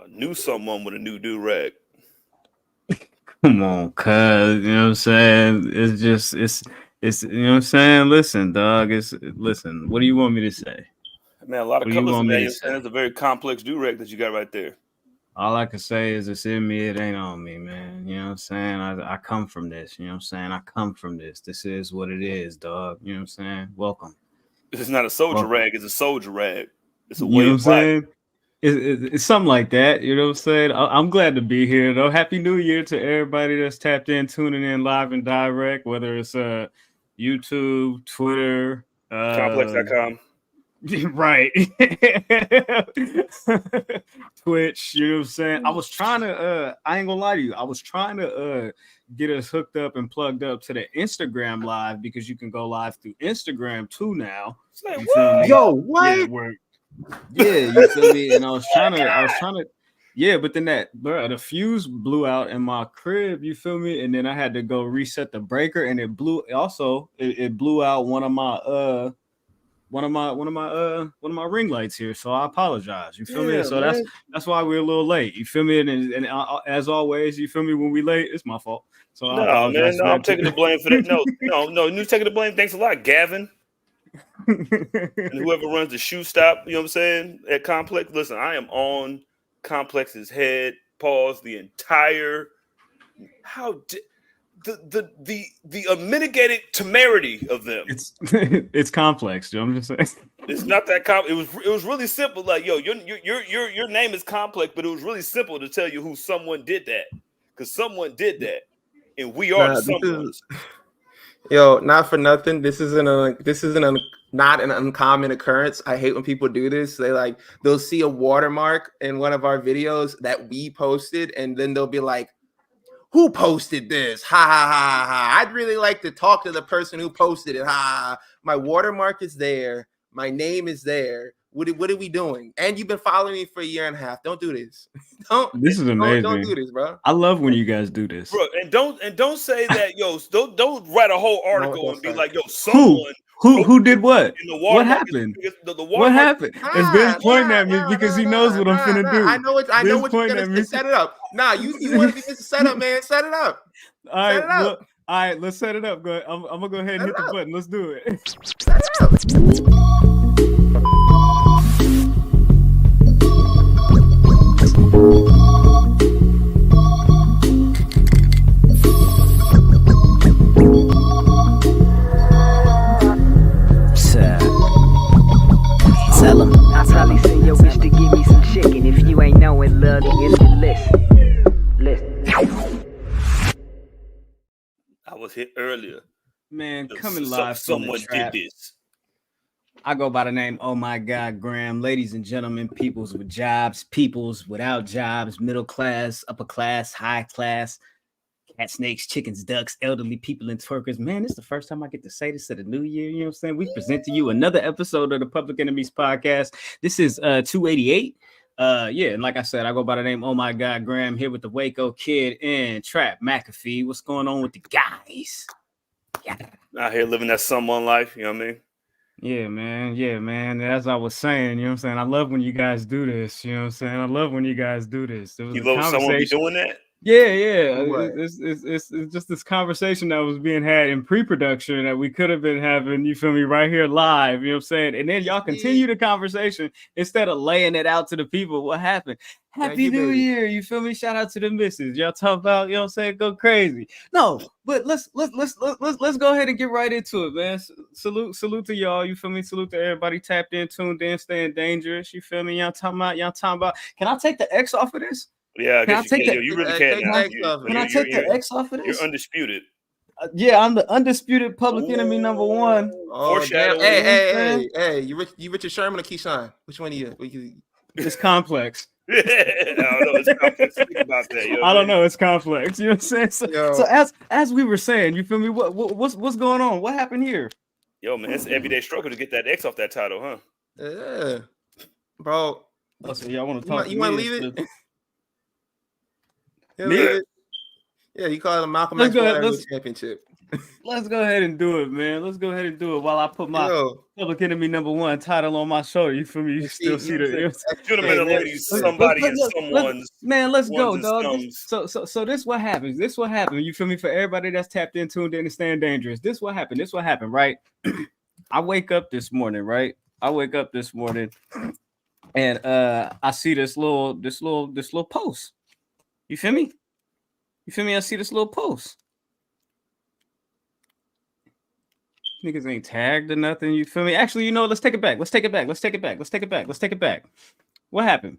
Knew someone with a new do-rag. Come on, cuz, you know what I'm saying? It's you know what I'm saying? Listen, dog, listen, what do you want me to say? Man, a lot of What do you colors want in me that. to You know what I'm saying? say? It's a very complex do-rag that you got right there. All I can say is it's in me, it ain't on me, man. You know what I'm saying? I come from this, you know what I'm saying? I come from this. This is what it is, dog. You know what I'm saying? Welcome. It's not a soldier Welcome. rag, it's a soldier rag. It's a You way know what of I'm life. saying? It's something like that. You know what I'm saying? I'm glad to be here, though. Happy New Year to everybody that's tapped in, tuning in live and direct, whether it's YouTube, Twitter, Complex.com. right. Twitch, you know what I'm saying? I was trying to I ain't gonna lie to you, I was trying to get us hooked up and plugged up to the Instagram live because you can go live through Instagram too now. It's like, You feel me? Yo, Yeah, what? you feel me? And I was trying to yeah, but then the fuse blew out in my crib, you feel me? And then I had to go reset the breaker and it blew out one of my ring lights here, so I apologize. You feel me? yeah, So man. that's why we're a little late. You feel me? And as always, you feel me? When we late, it's my fault. So I No, man. apologize No, for I'm that taking the too. blame for that. No. You taking the blame. Thanks a lot, Gavin. And whoever runs the shoe stop, you know what I'm saying, at Complex. Listen, I am on Complex's head. Pause the entire the unmitigated temerity of them. It's complex, Joe. I'm just saying. It's not that it was really simple. Like, yo, your name is Complex, but it was really simple to tell you who someone did that. Because someone did that. And we are the someones. Yo, not for nothing. This isn't not an uncommon occurrence. I hate when people do this. They'll see a watermark in one of our videos that we posted, and then they'll be like, "Who posted this? Ha ha ha ha! I'd really like to talk to the person who posted it. Ha! My watermark is there. My name is there. What are we doing? And you've been following me for a year and a half. Don't do this. This is amazing. Don't do this, bro. I love when you guys do this, bro. And don't say that, yo. Don't write a whole article and be like, yo, someone who did what? What happened? What happened? It's Vince pointing at me because he knows what I'm finna do. I know what you're gonna say. Set it up. Nah, you want to be Mr. Setup, man? Set it up. All right, all right, let's set it up. Go ahead. I'm gonna go ahead and hit the button. Let's do it. Set it up. Tell him I probably send your bitch to give me some chicken. If you ain't knowing, love, if you listen. I was hit earlier. Man, coming live. Someone did this. I go by the name, oh my God, Graham. Ladies and gentlemen, peoples with jobs, peoples without jobs, middle class, upper class, high class, cat snakes, chickens, ducks, elderly people, and twerkers. Man, this is the first time I get to say this at the new year. You know what I'm saying? We present to you another episode of the Public Enemies podcast. This is 288. Yeah, and like I said, I go by the name, oh my God, Graham, here with the Waco Kid and Trap McAfee. What's going on with the guys? Yeah. Out here living that someone life, you know what I mean? Yeah, man. As I was saying, you know what I'm saying? I love when you guys do this. You know what I'm saying? I love when you guys do this. There was you love someone be doing that? Yeah. It's just this conversation that was being had in pre-production that we could have been having, you feel me, right here live, you know what I'm saying? And then y'all continue the conversation instead of laying it out to the people. What happened? Happy New Year, you feel me? Shout out to the missus. Y'all talk about, you know what I'm saying, go crazy. No, but let's go ahead and get right into it, man. Salute to y'all, you feel me? Salute to everybody tapped in, tuned in, staying dangerous, you feel me? Y'all talking about. Can I take the X off of this? Yeah, I guess you really can now. Can I take the X off of this? You're undisputed. Yeah, I'm the undisputed public enemy number one. Oh, damn. Hey, you Richard Sherman or Keyshawn? Which one are you? It's complex. I don't know. It's complex. Think about that. You know I don't know. It's complex. You know what I'm saying? So as we were saying, you feel me? What's going on? What happened here? Yo, man, it's an everyday struggle to get that X off that title, huh? Yeah, bro. Oh, so y'all want to talk? You want to leave it? Yeah, you call it a Malcolm X Championship. Let's go ahead and do it, man. Let's go ahead and do it while I put my Public Enemy #1 title on my shoulder. You feel me? You still see the gentlemen and ladies, somebody and someone's. Man, let's go, dog. So this what happens. This what happened. You feel me? For everybody that's tapped in, tuned in, and staying dangerous. This what happened. This what happened, right? I wake up this morning, right? And I see this little post. You feel me? I see this little post. Niggas ain't tagged or nothing. You feel me? Actually, let's take it back. What happened?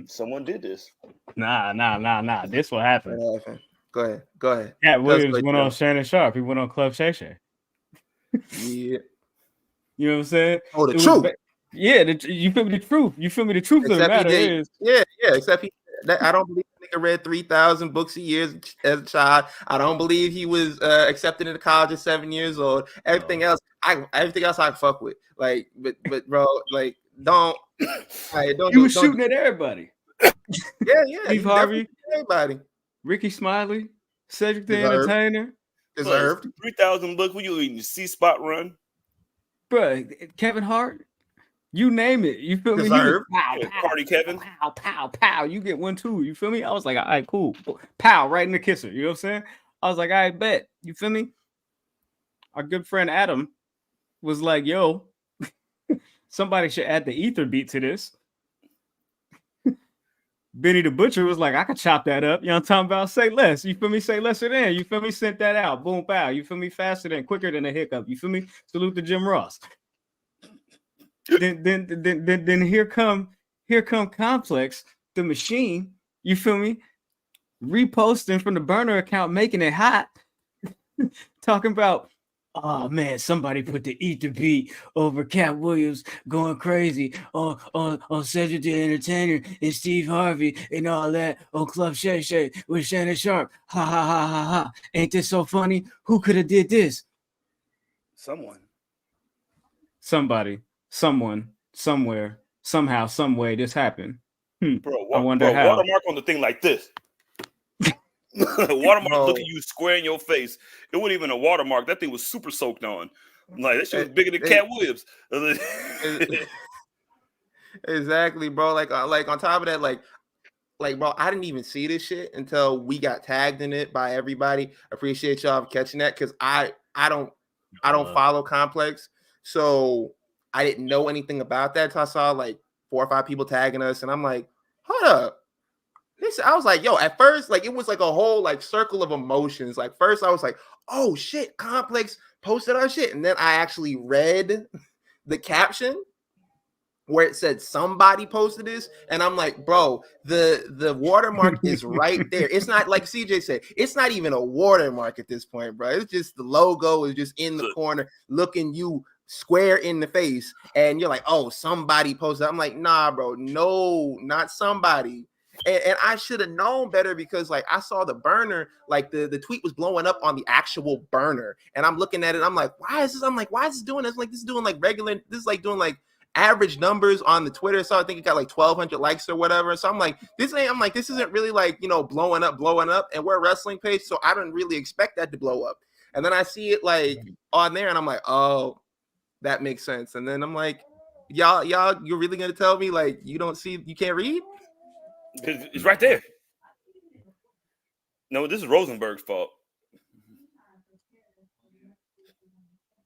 Someone did this. Nah. This what happened. Go ahead. Katt Williams went on Shannon Sharp. He went on Club Shay Shay. Yeah. You know what I'm saying? Oh, the truth. You feel me? The truth. The truth of the matter is. Yeah. Except I don't believe the nigga read 3,000 books a year as a child. I don't believe he was accepted into college at 7 years old. Everything else I fuck with. Like, but bro, like, don't. You was shooting at everybody. Yeah. Steve Harvey, everybody. Ricky Smiley, Cedric the Entertainer. Deserved. 3,000 books. Were you eating C-Spot run? Bro, Kevin Hart. You name it. You feel me? Party Kevin. Pow. You get 1, 2. You feel me? I was like, all right, cool. Pow, right in the kisser. You know what I'm saying? I was like, all right, bet. You feel me? Our good friend Adam was like, yo, somebody should add the ether beat to this. Benny the Butcher was like, I could chop that up. You know what I'm talking about? Say less. You feel me? Say lesser than. You feel me? Sent that out. Boom, pow. You feel me? Faster than, quicker than a hiccup. You feel me? Salute to Jim Ross. Then here come Complex, the machine. You feel me? Reposting from the burner account, making it hot. Talking about, oh man, somebody put the Eat the Beat over Katt Williams going crazy on Cedric the Entertainer and Steve Harvey and all that on Club Shay Shay with Shannon Sharp. Ha ha ha ha ha. Ain't this so funny? Who could have did this? Somebody. Someone, somewhere, somehow, some way, this happened. Bro, I wonder how. Watermark on the thing like this. Watermark looking you square in your face. It wasn't even a watermark. That thing was super soaked on. Like that shit was bigger than Katt Williams. Exactly, bro. Like on top of that, like, bro, I didn't even see this shit until we got tagged in it by everybody. Appreciate y'all for catching that because I don't follow Complex, so I didn't know anything about that. So I saw like 4 or 5 people tagging us, and I'm like, hold up. I was like, yo, at first, like, it was like a whole like circle of emotions. Like, first I was like, oh shit, Complex posted our shit. And then I actually read the caption where it said somebody posted this, and I'm like, bro, the watermark is right there. It's not like CJ said, it's not even a watermark at this point, bro. It's just the logo is just in the corner looking you square in the face, and you're like, oh, somebody posted. I'm like, nah, bro, no, not somebody. And I should have known better because like I saw the burner, like the tweet was blowing up on the actual burner, and I'm looking at it, I'm like, why is this doing this? Like, this is doing like regular, this is like doing like average numbers on the Twitter. So I think it got like 1,200 likes or whatever. So I'm like, this isn't really like, blowing up, and we're a wrestling page, so I didn't really expect that to blow up. And then I see it like on there, and I'm like, oh, that makes sense. And then I'm like, y'all, you're really gonna tell me like you can't read? It's right there. No, this is Rosenberg's fault.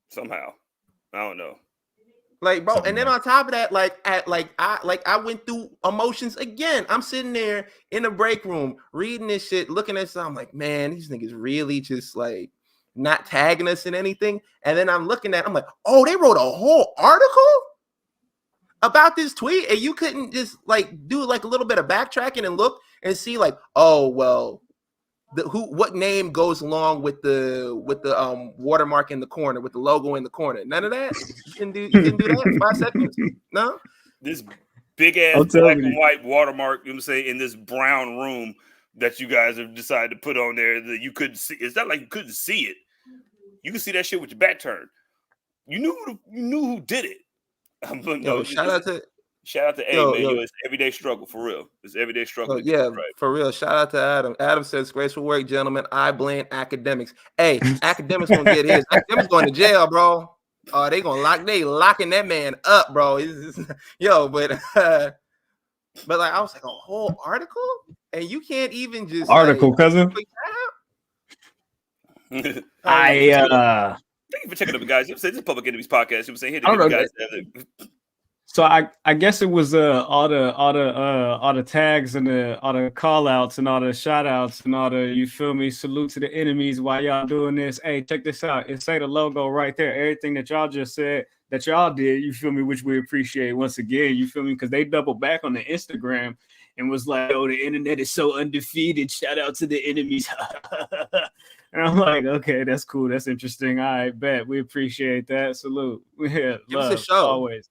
Somehow, I don't know. Like, bro, and then on top of that, I went through emotions again. I'm sitting there in the break room reading this shit, looking at stuff. I'm like, man, these niggas really just like not tagging us in anything. And then I'm looking at, I'm like, oh, they wrote a whole article about this tweet, and you couldn't just like do like a little bit of backtracking and look and see like, oh well, what name goes along with the watermark in the corner, with the logo in the corner? None of that. You can do that in 5 seconds. No, this big ass black and white watermark. You know what I'm saying, in this brown room that you guys have decided to put on there that you couldn't see. It's not like you couldn't see it. You can see that shit with your back turned. You knew who did it. Shout out to Shout out to man. It's everyday struggle for real. It's everyday struggle. For real. Shout out to Adam. Adam says, "Graceful work, gentlemen. I blame academics." Hey, academics gonna get his. Academics going to jail, bro. Oh, they locking that man up, bro. But like I was like a whole article, and you can't even just cousin. Thank you for checking up, guys. You say this is Public Enemies podcast. You say here to guys. So I guess it was all the tags and all the call outs and all the shout outs and all the, you feel me, salute to the enemies while y'all doing this. Hey, check this out. It say the logo right there. Everything that y'all just said that y'all did, you feel me, which we appreciate once again, you feel me, because they doubled back on the Instagram and was like, oh, the internet is so undefeated. Shout out to the enemies. And I'm like, okay, that's cool. That's interesting. I bet we appreciate that. Salute. Yeah, love always.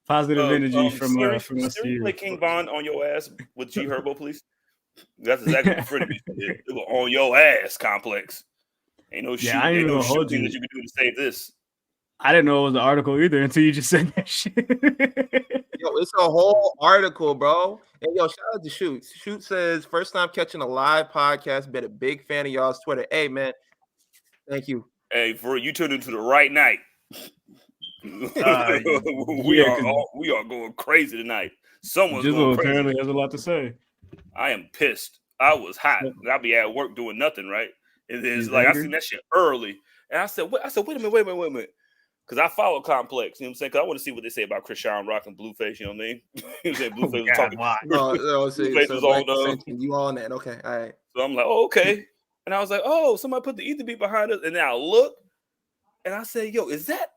Positive energy from us to you. Play King Von on your ass with G Herbo, please. That's exactly what friend me did. It was on your ass, Complex. Ain't no shit. Ain't no shooting that you can do to save this. I didn't know it was an article either until you just said that shit. It's a whole article, bro. And shout out to Shoot. Shoot says, first time catching a live podcast. Been a big fan of y'all's Twitter. Hey, man. Thank you. Hey, for you tuned into the right night. We are going crazy tonight. Someone's going crazy. Apparently has a lot to say. I am pissed. I was hot. I'll be at work doing nothing, right? And it's like I seen that shit early, and I said, wait a minute. Because I follow Complex, you know what I'm saying? Because I want to see what they say about Christian Rock and Blueface, you know what I mean? You know Blueface was talking. Blueface was on you on that. Okay, all right. So I'm like, oh, okay. And I was like, oh, somebody put the Ether beat behind us. And then I look, and I said, yo, is that?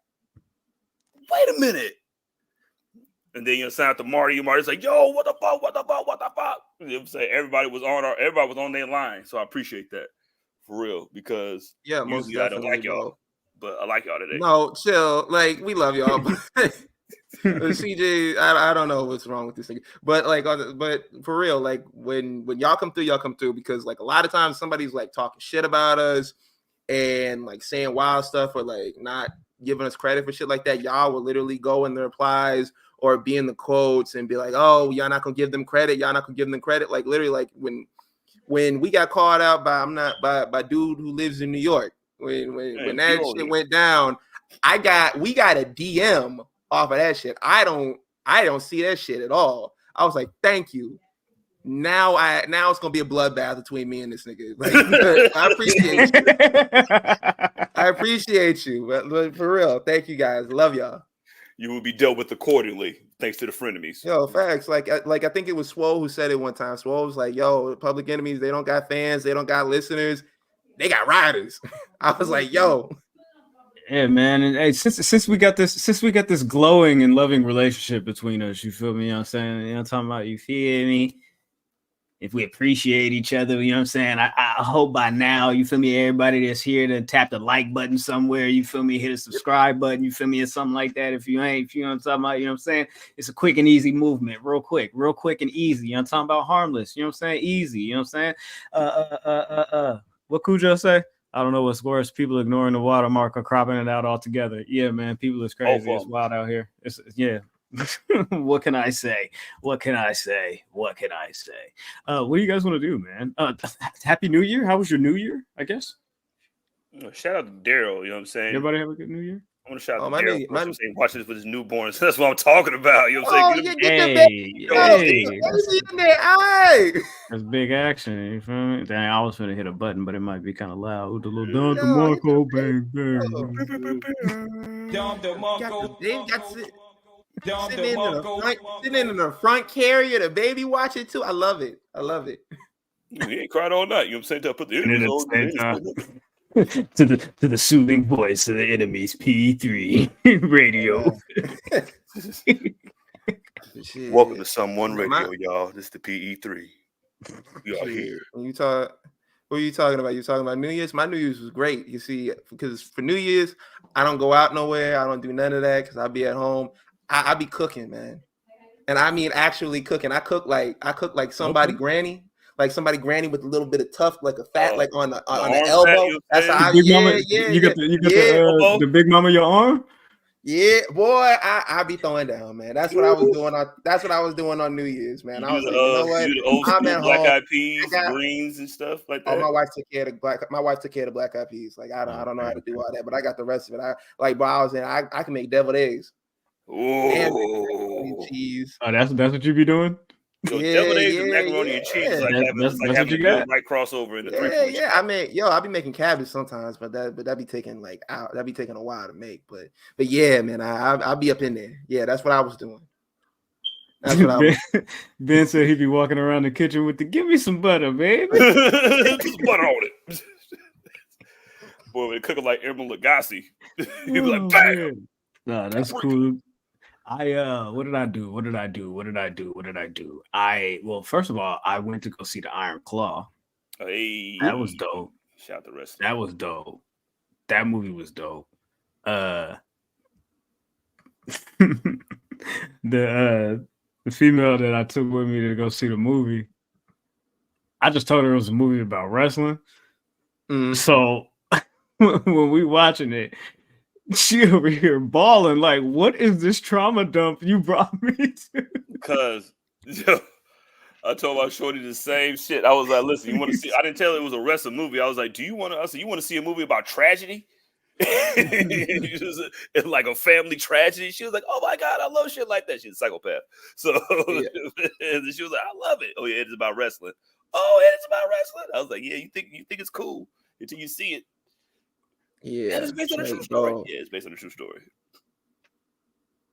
Wait a minute. And then sign out to Marty. Marty's like, yo, what the fuck? You know what I'm saying? Everybody was on their line. So I appreciate that. For real. Because most I don't like y'all. But I like y'all today. No, chill. Like, we love y'all. CJ, I don't know what's wrong with this thing. But but for real, like when y'all come through because like a lot of times somebody's like talking shit about us and like saying wild stuff or like not giving us credit for shit like that. Y'all will literally go in the replies or be in the quotes and be like, oh, y'all not gonna give them credit. Like literally, like when we got called out by dude who lives in New York. When that shit went down, we got a DM off of that shit. I don't see that shit at all. I was like, thank you. Now it's gonna be a bloodbath between me and this nigga. Like, I appreciate you. But for real, thank you guys. Love y'all. You will be dealt with accordingly, thanks to the frenemies. Yo, facts. Like I think it was Swole who said it one time. Swole was like, yo, Public Enemies, they don't got fans, they don't got listeners. They got riders. I was like, yo. Yeah, man. And hey, since we got this glowing and loving relationship between us, you feel me? You know what I'm saying? You know what I'm talking about? You feel me? If we appreciate each other, you know what I'm saying? I hope by now, you feel me, everybody that's here to tap the like button somewhere, you feel me, hit a subscribe button, you feel me, or something like that. If you ain't, you know what I'm talking about, you know what I'm saying? It's a quick and easy movement, real quick and easy. You know what I'm talking about? Harmless, you know what I'm saying? Easy, you know what I'm saying? What Cujo say? I don't know what's worse. People ignoring the watermark or cropping it out altogether. Yeah, man. People is crazy. It's wild out here. What can I say? What are you guys want to do, man? Happy New Year. How was your New Year, I guess? Shout out to Daryl. You know what I'm saying? Everybody have a good New Year? I want to shout out to Daryl. I'm saying, watch this with his newborn. So that's what I'm talking about. You know what I'm saying? That's big action. You feel me? Dang, I was going to hit a button, but it might be kind of loud. With the little Don DeMarco bang bang. That's it. Sitting in the front carrier, the baby watching too. I love it. He ain't cried all night. You know what I'm saying? To put the enemies on. to the soothing voice of the enemies, P3 radio. Welcome to Someone Radio, y'all. This is the PE3. We are here. What are you talking about? You talking about New Year's? My New Year's was great. You see, because for New Year's, I don't go out nowhere. I don't do none of that because I'll be at home. I be cooking, man. And I mean actually cooking. I cook like somebody granny. Like somebody granny with a little bit of tuft, like a fat, like on the elbow. That's how You got the big mama your arm? Yeah, boy, I be throwing down, man. That's what I was doing on New Year's, man. I was like, you know what? You do the old I'm school at black home. eyed peas, greens and stuff like that. Oh, my wife took care of the black eyed peas. Like I don't know how to do all that, but I got the rest of it. I can make deviled eggs. Oh, cheese. Oh, that's what you be doing. Yo, deviled eggs and macaroni and cheese is like having a good right crossover in the 3-point. Yeah. I mean, I be making cabbage sometimes, but that be taking that be taking a while to make. But yeah, man, I'll be up in there. Yeah, that's what I was doing. That's what I was. Ben said he'd be walking around the kitchen with the "Give me some butter, baby." Just butter on it. Boy, when cooking like Emeril Lagasse, he'd be like, "Bam!" Nah, that's cool. What did I do? Well, first of all, I went to go see the Iron Claw. Hey, that was dope. Shout out to Wrestle. That was dope. That movie was dope. The female that I took with me to go see the movie, I just told her it was a movie about wrestling. So when we watching it, she over here bawling like, "What is this trauma dump you brought me to?" Because I told my shorty the same shit. I was like, "Listen, you want to see?" I didn't tell her it was a wrestling movie. I was like, "Do you want to?" I said, "You want to see a movie about tragedy?" It's like a family tragedy. She was like, "Oh my god, I love shit like that." She's a psychopath. So she was like, "I love it." Oh yeah, it's about wrestling. Oh, yeah, it's about wrestling. I was like, "Yeah, you think it's cool until you see it." Yeah, and it's based on a true story. Yeah, it's based on a true story.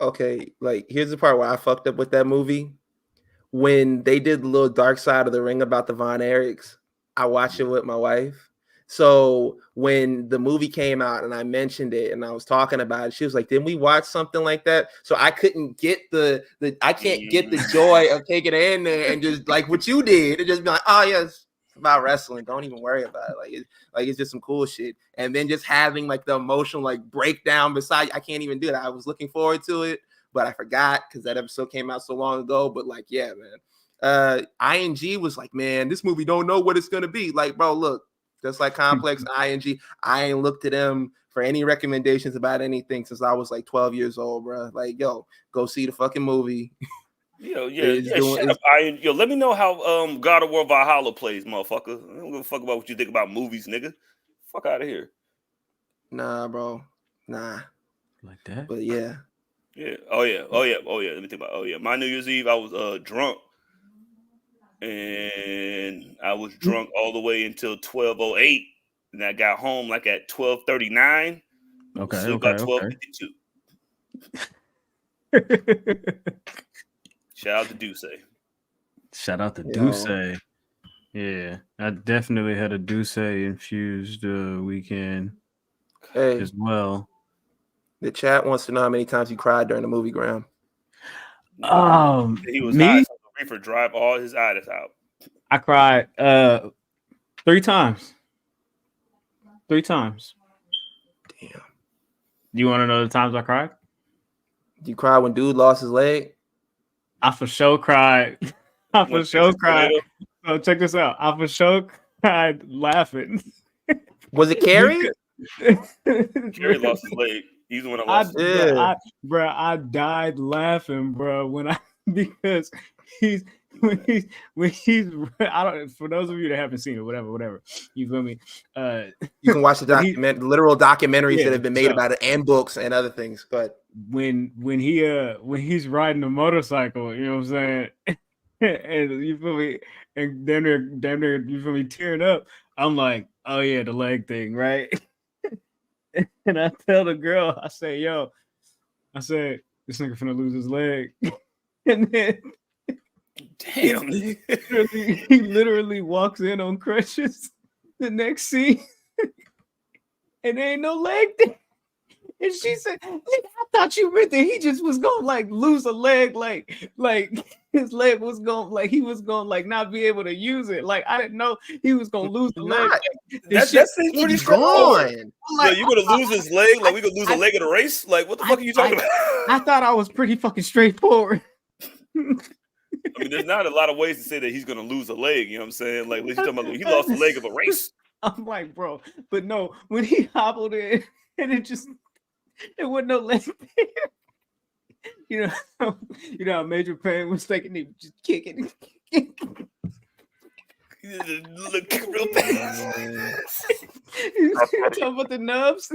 Okay, like here's the part where I fucked up with that movie. When they did the little Dark Side of the Ring about the Von Erichs, I watched it with my wife. So when the movie came out and I mentioned it and I was talking about it, she was like, "Didn't we watch something like that?" So I couldn't get I can't get the joy of taking it in there and just like what you did and just be like, "Oh yes, it's about wrestling. Don't even worry about it. It's just some cool shit." And then just having like the emotional like breakdown beside, I can't even do that. I was looking forward to it, but I forgot because that episode came out so long ago. But like, yeah, man. ING was like, "Man, this movie don't know what it's gonna be." Like, bro, look. Just like Complex, ING, I ain't looked to them for any recommendations about anything since I was like 12 years old, bro. Like, yo, go see the fucking movie. Shut up, Iron. Yo, let me know how God of War Valhalla plays, motherfucker. I don't give a fuck about what you think about movies, nigga. Fuck out of here. Nah, bro. Nah. Like that? But yeah. Yeah. Oh yeah. Let me think about. Oh yeah. My New Year's Eve, I was drunk. And I was drunk all the way until 12:08, and I got home like at 12:39. Okay, about 12:52. Shout out to Duce. Shout out to Duce. Yeah, I definitely had a Duce infused weekend as well. The chat wants to know how many times you cried during the movie, Graham. He was high, so the reefer drive all his eyes out. I cried 3 times. 3 times. Damn. You want to know the times I cried? You cried when dude lost his leg? I for sure cried. So check this out. I for sure cried laughing. Was it Carrie? Carrie lost his leg. He's the one that lost his leg. I died laughing, bro, because he's when he's I don't, for those of you that haven't seen it, whatever, you feel me? You can watch the literal documentaries that have been made about it and books and other things. But when he's riding a motorcycle, you know what I'm saying? And you feel me? And damn near, you feel me, tearing up. I'm like, oh yeah, the leg thing, right? And I tell the girl, I say, this nigga finna lose his leg. And then damn, he literally walks in on crutches the next scene. And there ain't no leg there. And she said, "I thought you meant that he just was gonna like lose a leg, like his leg was gonna like he was gonna like not be able to use it. Like I didn't know he was gonna lose the leg. That seems pretty straightforward. Like, you gonna lose his leg? Like we gonna lose a leg in a race? Like what the fuck are you talking about? I thought I was pretty fucking straightforward. I mean, there's not a lot of ways to say that he's gonna lose a leg. You know what I'm saying? Like he's talking about he lost the leg of a race. I'm like, bro, but no, when he hobbled in and it just. There wasn't no leg there. You know how Major Payne was taking it, just kicking. Look real fast. Talking about the nubs.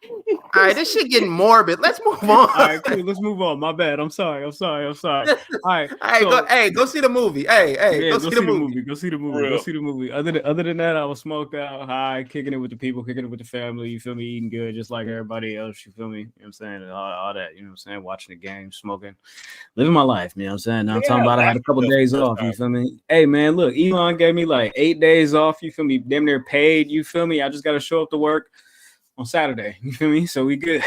All right, this shit getting morbid. Let's move on. All right, cool. Let's move on. My bad. I'm sorry. All right. Go see the movie. Yeah, go see the movie. Go see the movie. Other than that, I was smoked out, high, kicking it with the people, kicking it with the family. You feel me? Eating good, just like everybody else. You feel me? You know what I'm saying? All that. You know what I'm saying? Watching the game, smoking, living my life. You know what I'm saying? Now I'm talking about I had a couple of days off. You feel me? Hey man, look, Elon gave me like 8 days off. You feel me? Damn near paid. You feel me? I just got to show up to work on Saturday. You feel me? So we good.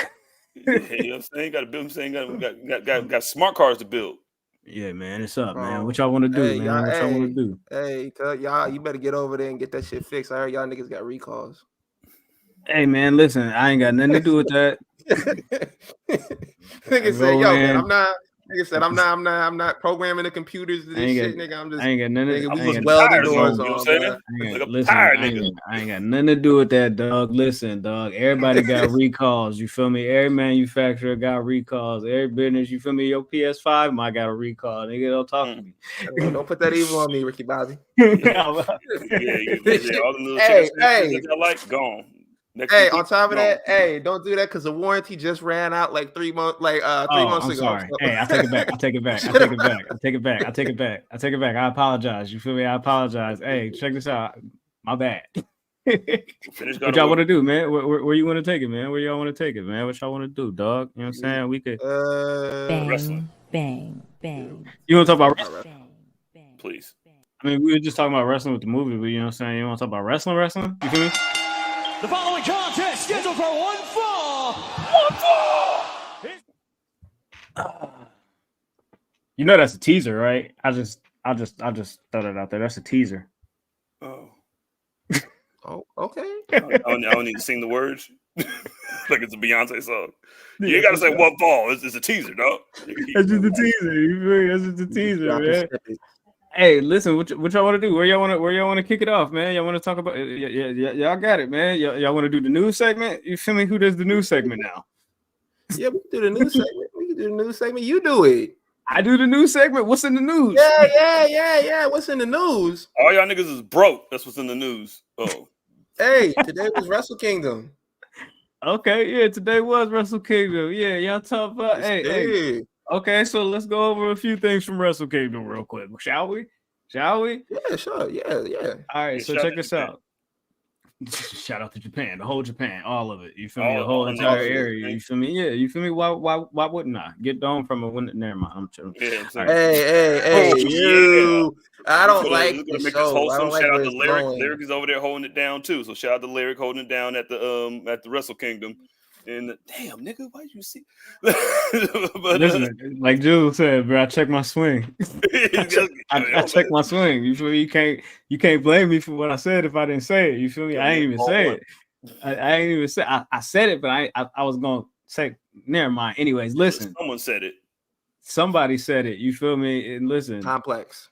You know what I'm saying? Got to build. I'm saying got smart cars to build. Yeah, man, it's up, man. What y'all want to do, man? What y'all want to do? Hey, y'all, you better get over there and get that shit fixed. I heard y'all niggas got recalls. Hey, man, listen, I ain't got nothing to do with that. Nigga said, "Yo, man, I'm not." Nigga said, I'm not programming the computers to this shit, nigga. I ain't got nothing. Nigga, we just welding doors on. I ain't got nothing to do with that, dog. Listen, dog. Everybody got recalls. You feel me? Every manufacturer got recalls. Every business, you feel me? Your PS5 might got a recall. Nigga, don't talk to me. Don't put that evil on me, Ricky Bobby. All the little hey, I like gone. On top of that, don't do that because the warranty just ran out like 3 months, 3 months ago. Sorry. So. Hey, I take it back. I apologize. You feel me? I apologize. Hey, check this out. My bad. What y'all want to do, man? Where you want to take it, man? Where y'all want to take it, man? What y'all want to do, dog? You know what I'm saying? We could bang. You want to talk about wrestling? Please. I mean, we were just talking about wrestling with the movie, but you know what I'm saying? You want to talk about wrestling? You feel me? The following contest scheduled for one fall. You know that's a teaser, right? I just throw that out there. That's a teaser. Oh, okay. I don't need to sing the words. Like it's a Beyonce song. You ain't gotta say one fall. It's a teaser, dog. That's just a teaser. You feel me? That's just a teaser, man. Hey, listen, what y'all want to do? Where y'all want to kick it off, man? Y'all want to talk about? Y'all got it, man. Y'all want to do the news segment? You feel me? Who does the news segment now? Yeah, we can do the news segment. You do it. I do the news segment. What's in the news? Yeah. What's in the news? All y'all niggas is broke. That's what's in the news. Oh. Hey, today was Wrestle Kingdom. Okay, yeah, today was Wrestle Kingdom. Yeah, y'all talk about. Hey. Okay, so let's go over a few things from Wrestle Kingdom real quick, shall we? Yeah, sure. Yeah. All right, so check this out. Shout out to Japan, the whole Japan, all of it. You feel me? The whole entire area. You feel me? Yeah, you feel me? Why wouldn't I get down from a window? Never mind. I'm chilling. Yeah, hey, you. I don't like the show. I don't like shout out to to Lyric. Lyric is over there holding it down too. So shout out to Lyric holding it down at the Wrestle Kingdom. And damn, nigga, why you see? But, listen, like Jules said, bro, I check my swing. I check my swing. You feel me? You can't blame me for what I said if I didn't say it. You feel me? I ain't even say it. I ain't even say. I said it, but I was gonna say. Never mind. Anyways, listen. Someone said it. Somebody said it. You feel me? And listen, complex.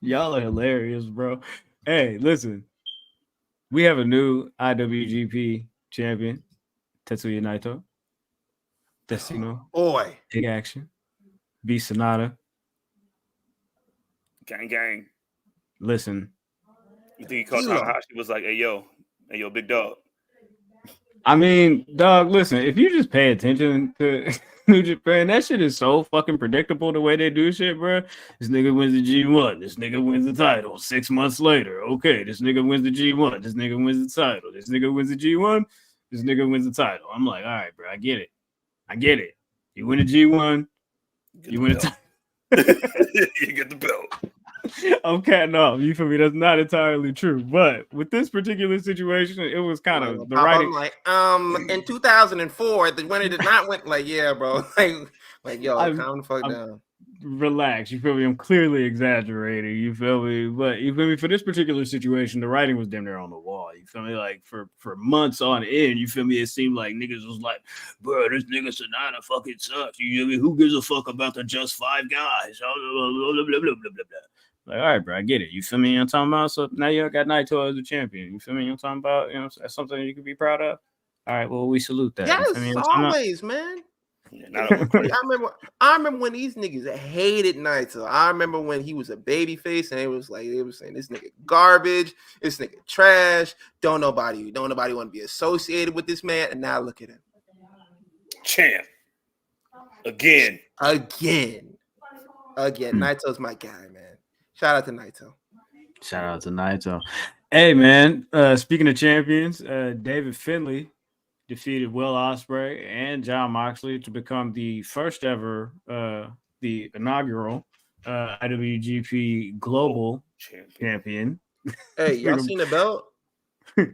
Y'all are hilarious, bro. Hey, listen. We have a new IWGP champion, Tetsuya Naito. Destino. Boy. Big Action. B. Sonata. Gang. Listen. You think he caught Tanahashi was like, hey, yo, big dog. I mean, dog, listen, if you just pay attention to New Japan, that shit is so fucking predictable the way they do shit, bro. This nigga wins the G1. This nigga wins the title. 6 months later, okay, this nigga wins the G1. This nigga wins the title. This nigga wins the G1. This nigga wins the title. I'm like, all right, bro, I get it. You win the G1. You win the title. You get the belt. I'm catting off. You feel me? That's not entirely true. But with this particular situation, it was kind of the writing. I'm like, in 2004, when it did not went like, yeah, bro. like yo, calm the fuck down. Relax. You feel me? I'm clearly exaggerating. You feel me? But you feel me? For this particular situation, the writing was damn near on the wall. You feel me? Like for months on end, you feel me? It seemed like niggas was like, bro, this nigga Sonata fucking sucks. You feel me? Who gives a fuck about the just five guys? Blah, blah, blah, blah, blah, blah, blah. Like, all right, bro, I get it. You feel me? You know what I'm talking about? So now you got Naito as a champion. You feel me? You know what I'm talking about? You know, that's something you can be proud of. All right, well, we salute that. Yes, I mean, always, man. Yeah, I remember when these niggas hated Naito. I remember when he was a babyface and they was saying this nigga garbage, this nigga trash. Don't nobody want to be associated with this man. And now look at him, champ again. Naito's my guy, man. Shout out to Naito. Hey, man. Speaking of champions, David Finlay defeated Will Ospreay and Jon Moxley to become the first ever, the inaugural IWGP Global Champion. Hey, y'all seen the belt?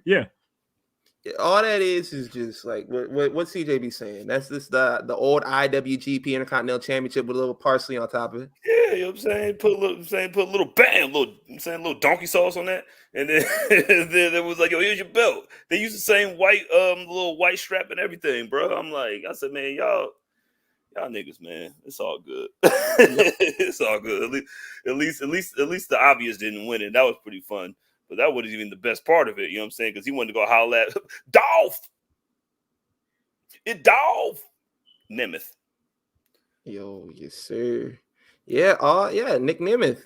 Yeah. All that is just like what CJ be saying. That's just the old IWGP Intercontinental Championship with a little parsley on top of it. Yeah, you know what I'm saying? Put a little little donkey sauce on that. And then then it was like, yo, here's your belt. They used the same white little white strap and everything, bro. I said, man, y'all niggas, man, it's all good. It's all good. At least the obvious didn't win it. That was pretty fun. But that wasn't even the best part of it, you know what I'm saying? Because he wanted to go holler at Dolph. Nemeth. Yo, yes, sir. Yeah, Nick Nemeth.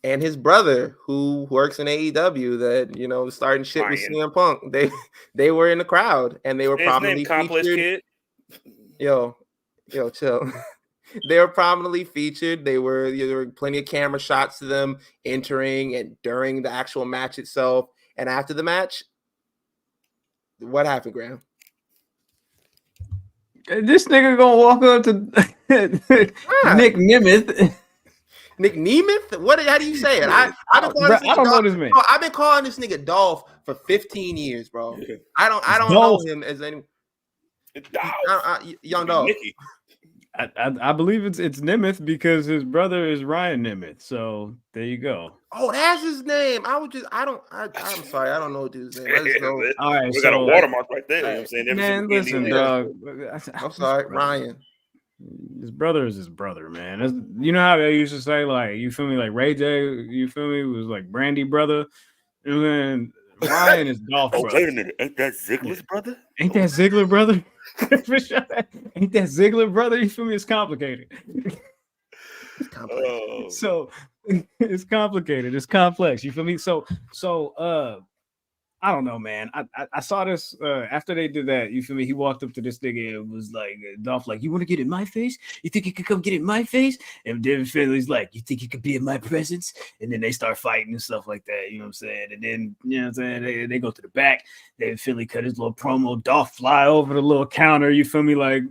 And his brother, who works in AEW, that starting shit with CM Punk. They were in the crowd and they were prominently featured. Yo, chill. They were prominently featured. There were plenty of camera shots of them entering and during the actual match itself. And after the match, what happened, Graham? This nigga gonna walk up to Nick Nemeth. Nick Nemeth? How do you say it? I've been calling this nigga Dolph for 15 years, bro. I don't know him as any young Dolph. I believe it's Nemeth because his brother is Ryan Nemeth. So there you go. Oh, that's his name. I'm sorry, I don't know dude's name. All right, we got a watermark right there. You know what I'm saying? Man, listen, dog. I'm sorry, Ryan. His brother is his brother, man. You know how they used to say, like, you feel me, like Ray J, you feel me, was like Brandy brother, and then Ryan is Dolph brother. Wait a minute, ain't that Ziggler's brother? Ain't that Ziggler brother? Ain't that Ziggler brother? You feel me? It's complicated. So it's complicated. It's complex. You feel me? So I don't know, man. I saw this after they did that. You feel me? He walked up to this nigga and was like, Dolph, like, you want to get in my face? You think you could come get in my face? And David Finlay's like, you think you could be in my presence? And then they start fighting and stuff like that. You know what I'm saying? And then, you know what I'm saying? They go to the back. David Finlay cut his little promo. Dolph fly over the little counter. You feel me? Like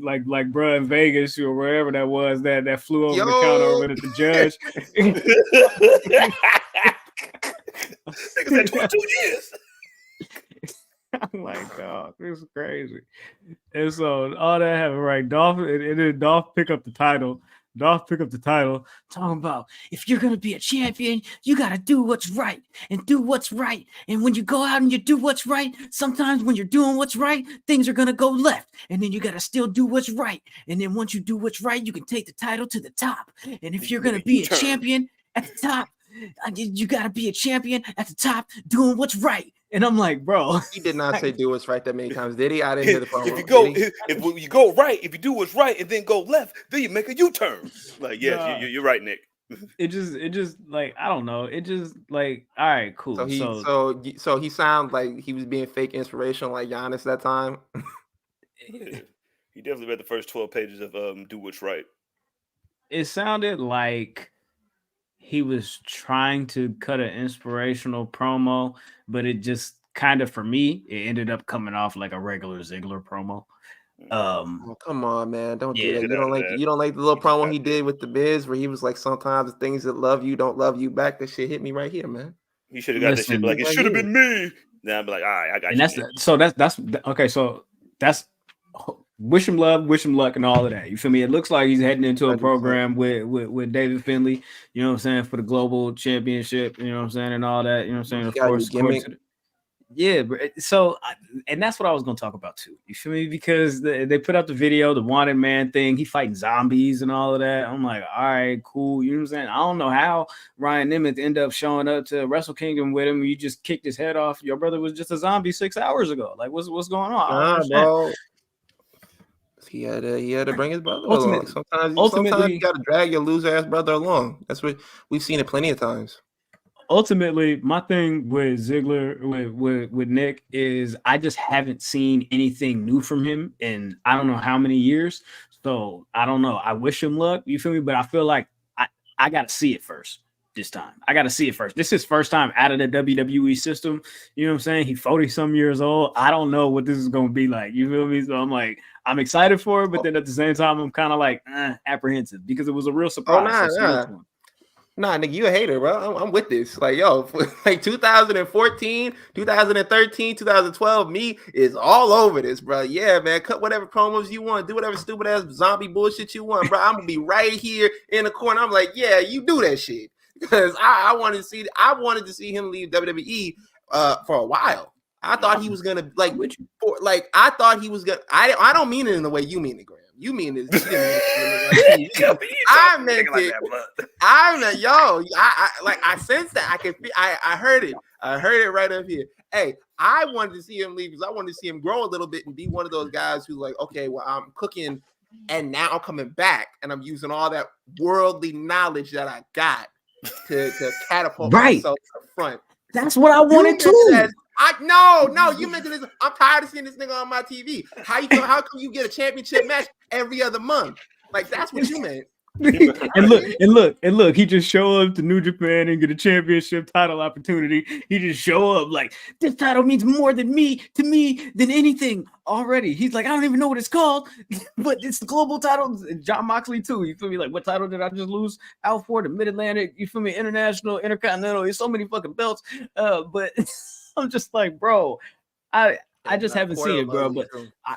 bro in Vegas or wherever that was that flew over the counter over at the judge. Niggas had 22 years. I'm like, dog, this is crazy. And so all that happened, right? Dolph, and then Dolph pick up the title. Talking about, if you're gonna be a champion, you gotta do what's right and do what's right. And when you go out and you do what's right, sometimes when you're doing what's right, things are gonna go left. And then you gotta still do what's right. And then once you do what's right, you can take the title to the top. And if you're gonna be a champion at the top, you gotta be a champion at the top doing what's right. And I'm like, bro, he did not say do what's right that many times, did he? I didn't hear the promo. If you go right, if you do what's right and then go left, then you make a U-turn. Like, yes, you're right, Nick. It just like, I don't know. It just like, all right, cool. So he sounded like he was being fake inspirational, like Giannis that time. Yeah. He definitely read the first 12 pages of Do What's Right. It sounded like he was trying to cut an inspirational promo, but it just kind of, for me, it ended up coming off like a regular Ziggler promo. Come on, man, don't do that. You don't like the little promo he did with the Miz, where he was like, sometimes the things that love you don't love you back. That shit hit me right here, man. He should have got that shit like, it should have been me. Then I'd be like, all right, I got you. That's okay. So that's wish him love, wish him luck, and all of that. You feel me? It looks like he's heading into a program with David Finlay, you know what I'm saying, for the global championship, you know what I'm saying, and all that, you know what I'm saying. Of course, Yeah, so and that's what I was gonna talk about too. You feel me? Because they put out the video, the wanted man thing. He fighting zombies and all of that. I'm like, all right, cool. You know what I'm saying? I don't know how Ryan Nemeth ended up showing up to Wrestle Kingdom with him. You just kicked his head off. Your brother was just a zombie 6 hours ago. Like, what's going on? I don't understand. Bro. He had to bring his brother along. Sometimes you got to drag your loser ass brother along. That's what we've seen it plenty of times. Ultimately, my thing with Ziggler, with Nick, is I just haven't seen anything new from him in I don't know how many years. So I don't know. I wish him luck. You feel me? But I feel like I got to see it first this time. I got to see it first. This is his first time out of the WWE system. You know what I'm saying? He's 40-some years old. I don't know what this is going to be like. You feel me? So I'm like, I'm excited for it, but then at the same time, I'm kind of like apprehensive because it was a real surprise. Nah, nigga, you a hater, bro. I'm with this. Like, yo, like 2014, 2013, 2012, me is all over this, bro. Yeah, man, cut whatever promos you want, do whatever stupid ass zombie bullshit you want, bro. I'm gonna be right here in the corner. I'm like, yeah, you do that shit because I wanted to see him leave WWE for a while. I thought he was gonna I thought he was gonna. I don't mean it in the way you mean it, Graham. You mean it. I meant it. I meant I sensed that. I heard it. I heard it right up here. Hey, I wanted to see him leave because I wanted to see him grow a little bit and be one of those guys who's like, okay, well, I'm cooking and now I'm coming back and I'm using all that worldly knowledge that I got to catapult myself to the front. That's what I wanted too. No, you mentioned this. I'm tired of seeing this nigga on my TV. How come you get a championship match every other month? Like that's what you meant. and look, he just show up to New Japan and get a championship title opportunity. He just show up like this title means more to me than anything already. He's like, I don't even know what it's called, but it's the global title. John Moxley too. You feel me? Like, what title did I just lose out for? The Mid-Atlantic, you feel me? International, Intercontinental. There's so many fucking belts. But I'm just like, bro, I just haven't seen it, bro. But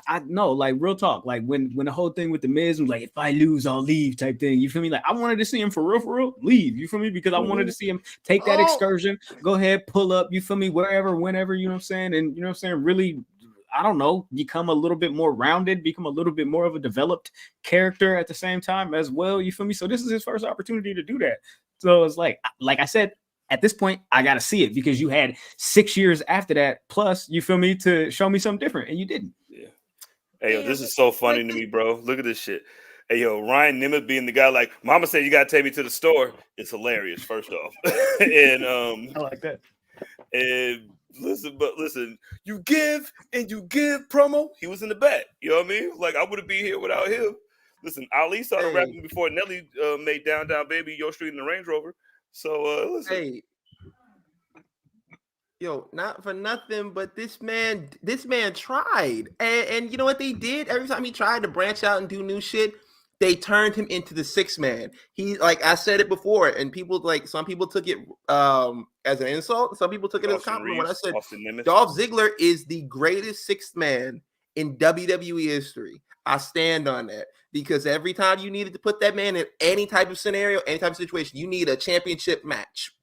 I know, like, real talk. Like, when the whole thing with the Miz was like, if I lose, I'll leave type thing. You feel me? Like, I wanted to see him for real, leave. You feel me? Because I wanted to see him take that excursion, go ahead, pull up, you feel me? Wherever, whenever, you know what I'm saying? And, you know what I'm saying? Really, I don't know, become a little bit more rounded, become a little bit more of a developed character at the same time as well. You feel me? So this is his first opportunity to do that. So it's like I said, at this point, I got to see it because you had 6 years after that. Plus, you feel me, to show me something different, and you didn't. Yeah. Hey, yo, this is so funny to me, bro. Look at this shit. Hey, yo, Ryan Nemeth being the guy like, Mama said you got to take me to the store. It's hilarious, first off. And I like that. And listen, you give promo. He was in the back. You know what I mean? Like, I wouldn't be here without him. Listen, Ali started rapping before Nelly made Down Down Baby, Yo Street, and the Range Rover. So listen. Hey, yo, not for nothing, but this man tried, and you know what they did? Every time he tried to branch out and do new shit, they turned him into the sixth man. He, like I said it before, and some people took it as an insult. Some people took it as a compliment. When I said Dolph Ziggler is the greatest sixth man in WWE history, I stand on that. Because every time you needed to put that man in any type of scenario, any type of situation, you need a championship match.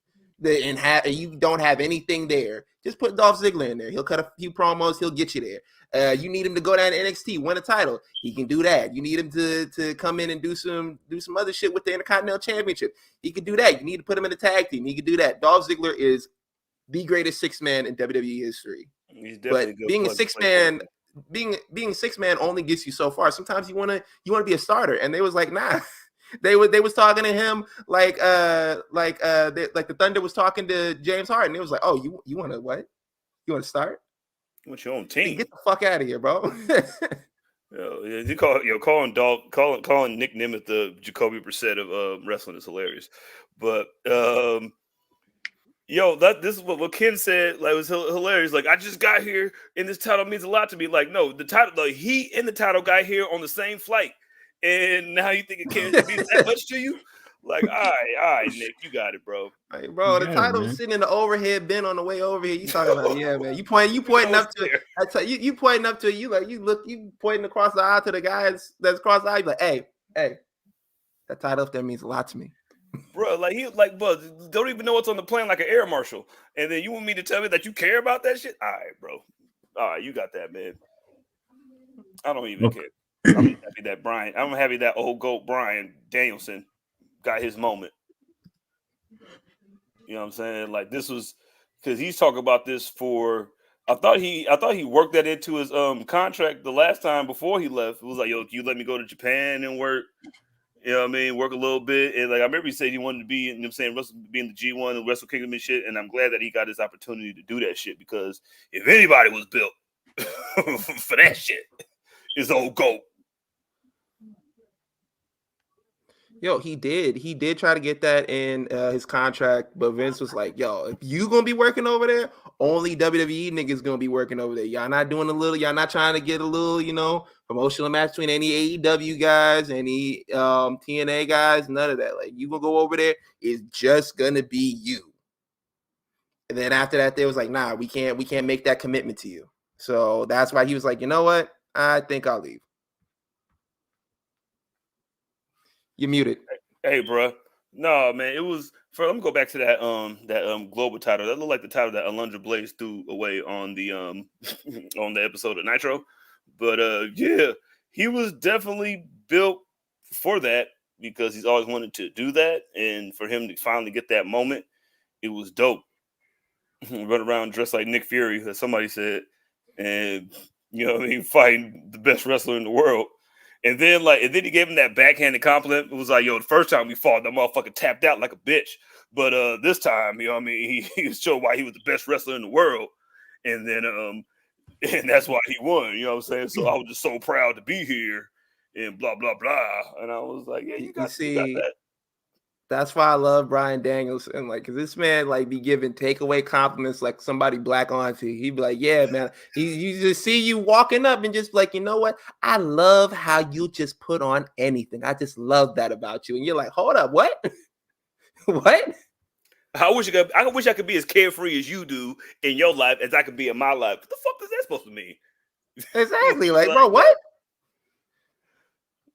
And you don't have anything there. Just put Dolph Ziggler in there. He'll cut a few promos. He'll get you there. You need him to go down to NXT, win a title. He can do that. You need him to come in and do some other shit with the Intercontinental Championship. He can do that. You need to put him in a tag team. He can do that. Dolph Ziggler is the greatest sixth man in WWE history. He's definitely but being a sixth man. Being six man only gets you so far. Sometimes you want to be a starter, and they was like, nah. They was talking to him like the Thunder was talking to James Harden. It was like, oh, you want to what? You want to start? You want your own team? Get the fuck out of here, bro. Calling Nick Nemeth the Jacoby Brissett of wrestling is hilarious. But this is what Ken said. Like, it was hilarious. Like, I just got here, and this title means a lot to me. Like, no, the title, like, he and the title got here on the same flight, and now you think it can't mean that much to you? Like, all right, Nick, you got it, bro. Hey, bro, the title was sitting in the overhead bin on the way over here. You talking about, yeah, man? You pointing up to it. I tell you, you pointing up to it. You pointing across the aisle to the guys that's across the aisle. Like, hey, that title up there means a lot to me. Bro, bro, don't even know what's on the plane like an air marshal. And then you want me to tell me that you care about that shit? All right, bro. All right, you got that, man. I don't even care. I'm happy that old GOAT Bryan Danielson got his moment. You know what I'm saying? Like, this was because he's talking about this for. I thought he worked that into his contract the last time before he left. It was like, yo, can you let me go to Japan and work? You know what I mean? Work a little bit. And like I remember he said he wanted to be, you know what I'm saying, be in the G1 and Wrestle Kingdom and shit. And I'm glad that he got his opportunity to do that shit, because if anybody was built for that shit, it's old GOAT. Yo, he did try to get that in his contract, but Vince was like, yo, if you gonna be working over there, only WWE niggas gonna be working over there. Y'all not trying to get a little, you know, promotional match between any AEW guys, any TNA guys, none of that. Like, you gonna go over there, it's just gonna be you. And then after that, they was like, nah, we can't make that commitment to you. So that's why he was like, you know what? I think I'll leave. You're muted. Hey, bro. No, man. It was. Let me go back to that global title. That looked like the title that Alundra Blaze threw away on the on the episode of Nitro. But yeah, he was definitely built for that, because he's always wanted to do that, and for him to finally get that moment, it was dope. Run around dressed like Nick Fury, as somebody said, and you know what I mean, fighting the best wrestler in the world. And then he gave him that backhanded compliment. It was like, yo, the first time we fought, that motherfucker tapped out like a bitch. But this time, you know what I mean, he showed why he was the best wrestler in the world. And then and that's why he won, you know what I'm saying? So I was just so proud to be here and blah, blah, blah. And I was like, yeah, you got that. That's why I love Bryan Danielson. Like, cause this man like be giving takeaway compliments like somebody black auntie. He'd be like, "Yeah, man." You just see you walking up and just like, you know what? I love how you just put on anything. I just love that about you. And you're like, hold up, what? What? I wish I could be as carefree as you do in your life as I could be in my life. What the fuck is that supposed to mean? Exactly. Like, bro, what?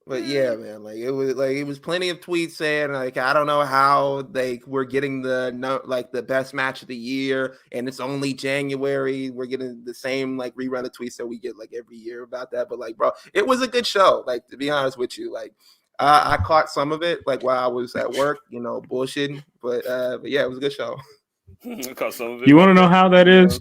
But yeah, man, like it was plenty of tweets saying like, I don't know how we're getting the best match of the year, and it's only January. We're getting the same like rerun of tweets that we get like every year about that. But like, bro, it was a good show. Like, to be honest with you, like I caught some of it like while I was at work, you know, bullshitting. But yeah, it was a good show. I caught some of it. You want to know how that is?